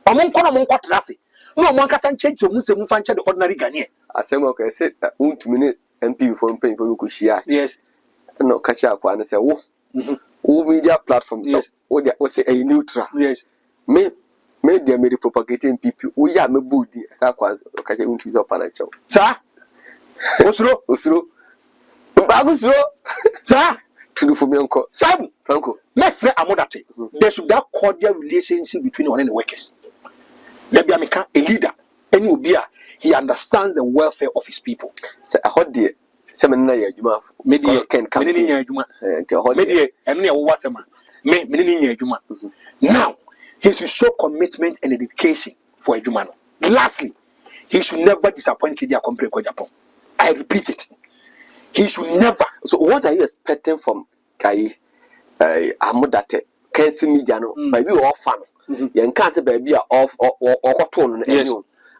Speaker 4: Among Trasi. No one can change to Muslim function the ordinary Ghanaian.
Speaker 3: I say, okay, I said, won't minute MP for paying for you share.
Speaker 4: Yes.
Speaker 3: No catch up and say, oh, media platforms.
Speaker 4: Yes.
Speaker 3: What's a neutral?
Speaker 4: Yes.
Speaker 3: Media made propagating people. We are me booty. That was okay. Won't use up on a show.
Speaker 4: Sir? Osro.
Speaker 3: Bagusro.
Speaker 4: Sir?
Speaker 3: To do for me, Uncle
Speaker 4: Sabu.
Speaker 3: Franco.
Speaker 4: Mestre Amodate. There should be a cordial relationship between one and the workers. There be a leader. And you be he understands the welfare of his people.
Speaker 3: So I heard the seminar Juma.
Speaker 4: Media
Speaker 3: can come
Speaker 4: in Juma. Media and me was a man. Me Juma. Now he should show commitment and dedication for a Jumano. Lastly, he should never disappoint Kidia Compre Japan. I repeat it. He should never.
Speaker 3: So what are you expecting from Kai Amodate? Kencitymedia no, maybe all fun. You can't say baby off or tone. Yes.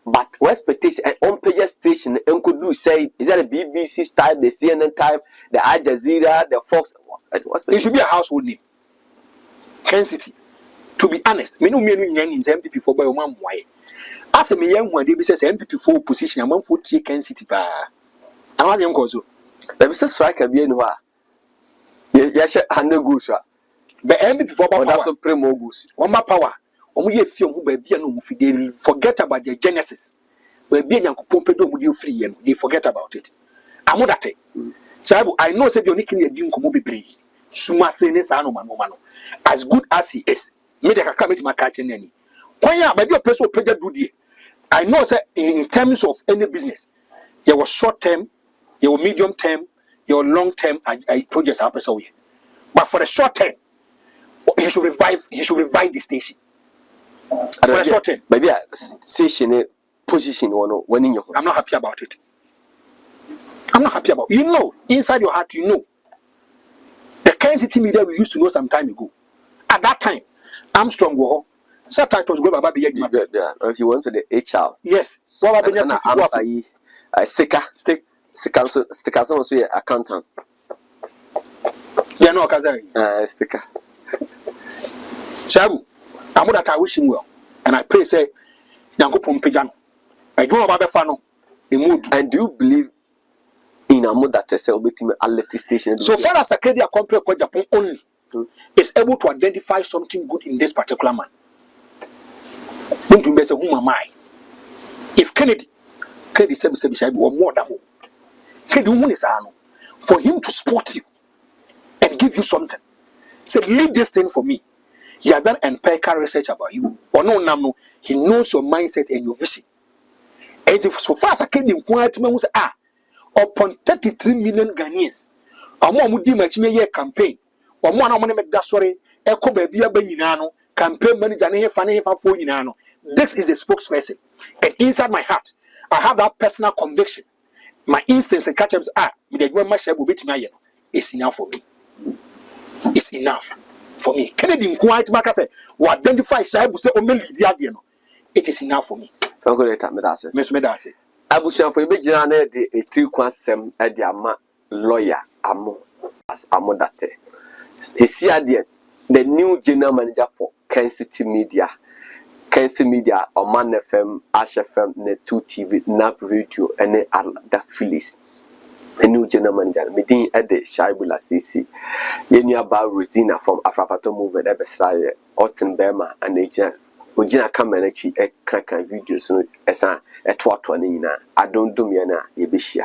Speaker 3: But what expectation on page station and could do say is that a BBC type, the CNN type, the Al Jazeera, the Fox?
Speaker 4: It should be a household name. Kencity. To be honest, me no me no in MPP for by one way. As a me young one, they be says MPP for position among 40 Kencity ba. I want young cause.
Speaker 3: There be striker be anywhere. Yes, 100 goals.
Speaker 4: But MPP for power.
Speaker 3: That's a primo goals.
Speaker 4: One power. Omuye fie omu ba bia no mu fi they forget about their genesis. Ba bia nyankopon pedo mu dey free yen they forget about it. Amodate. So I know say the only kin ye di nkomo bebre. Suma se ne sa no mano. As good as he is. Me de kaka meti maka che nani. Kwanya ba bia person opeja do die. I know say in terms of any business, there was short term, there was medium term, there was long term projects are person we. But for the short term, he should revive the station. For a short term.
Speaker 3: Maybe a station position one in your home.
Speaker 4: I'm not happy about it. I'm not happy about it. You know, inside your heart, you know. The Kencitymedia we used to know some time ago. At that time, Armstrong go. Subtitles go about the
Speaker 3: yeah. If you went to the HR.
Speaker 4: Yes. What about
Speaker 3: the sticker also accountant.
Speaker 4: Yeah, no, Kazari.
Speaker 3: Sticker.
Speaker 4: Shabu. I wish him well, and I pray say, Yankopon Pejano. I do about the funnel. And
Speaker 3: do you believe in a mode that they say I left the station?
Speaker 4: So far as Acadia Compre Japan only is able to identify something good in this particular man. Whom am I? If Kennedy said or more than Kennedy is for him to support you and give you something. Say, leave this thing for me. He has done empirical research about you. Or no, he knows your mindset and your vision. And if so far as I came in quiet, upon 33 million Ghanaians, a more would much a campaign, or more money make that sorry, echo baby Beninano, campaign manager, for Yinano. This is the spokesperson. And inside my heart, I have that personal conviction. My instincts and catch ups with the much will be to it's enough for me. It's enough. For me, Kennedy quite make say we identify Shaibu say o me lead ade no. It is enough for me.
Speaker 3: So go later me dase.
Speaker 4: Me dase.
Speaker 3: Abusuafo e be gina na de etri kwansem e de ama lawyer amo as Amodate. Esi ade the new general manager for Kencitymedia. Kencitymedia Oman FM, Ash FM, ne 2TV, NAP Radio and the Phillies. A new general manager, meeting at the Shaibula CC. Yenya about Rosina from Afrafato movement, Ebesai, Austin Berma, and Ujina Kamenechi, a kankan videos, as a twatwanina. I don't do me na Yebishia.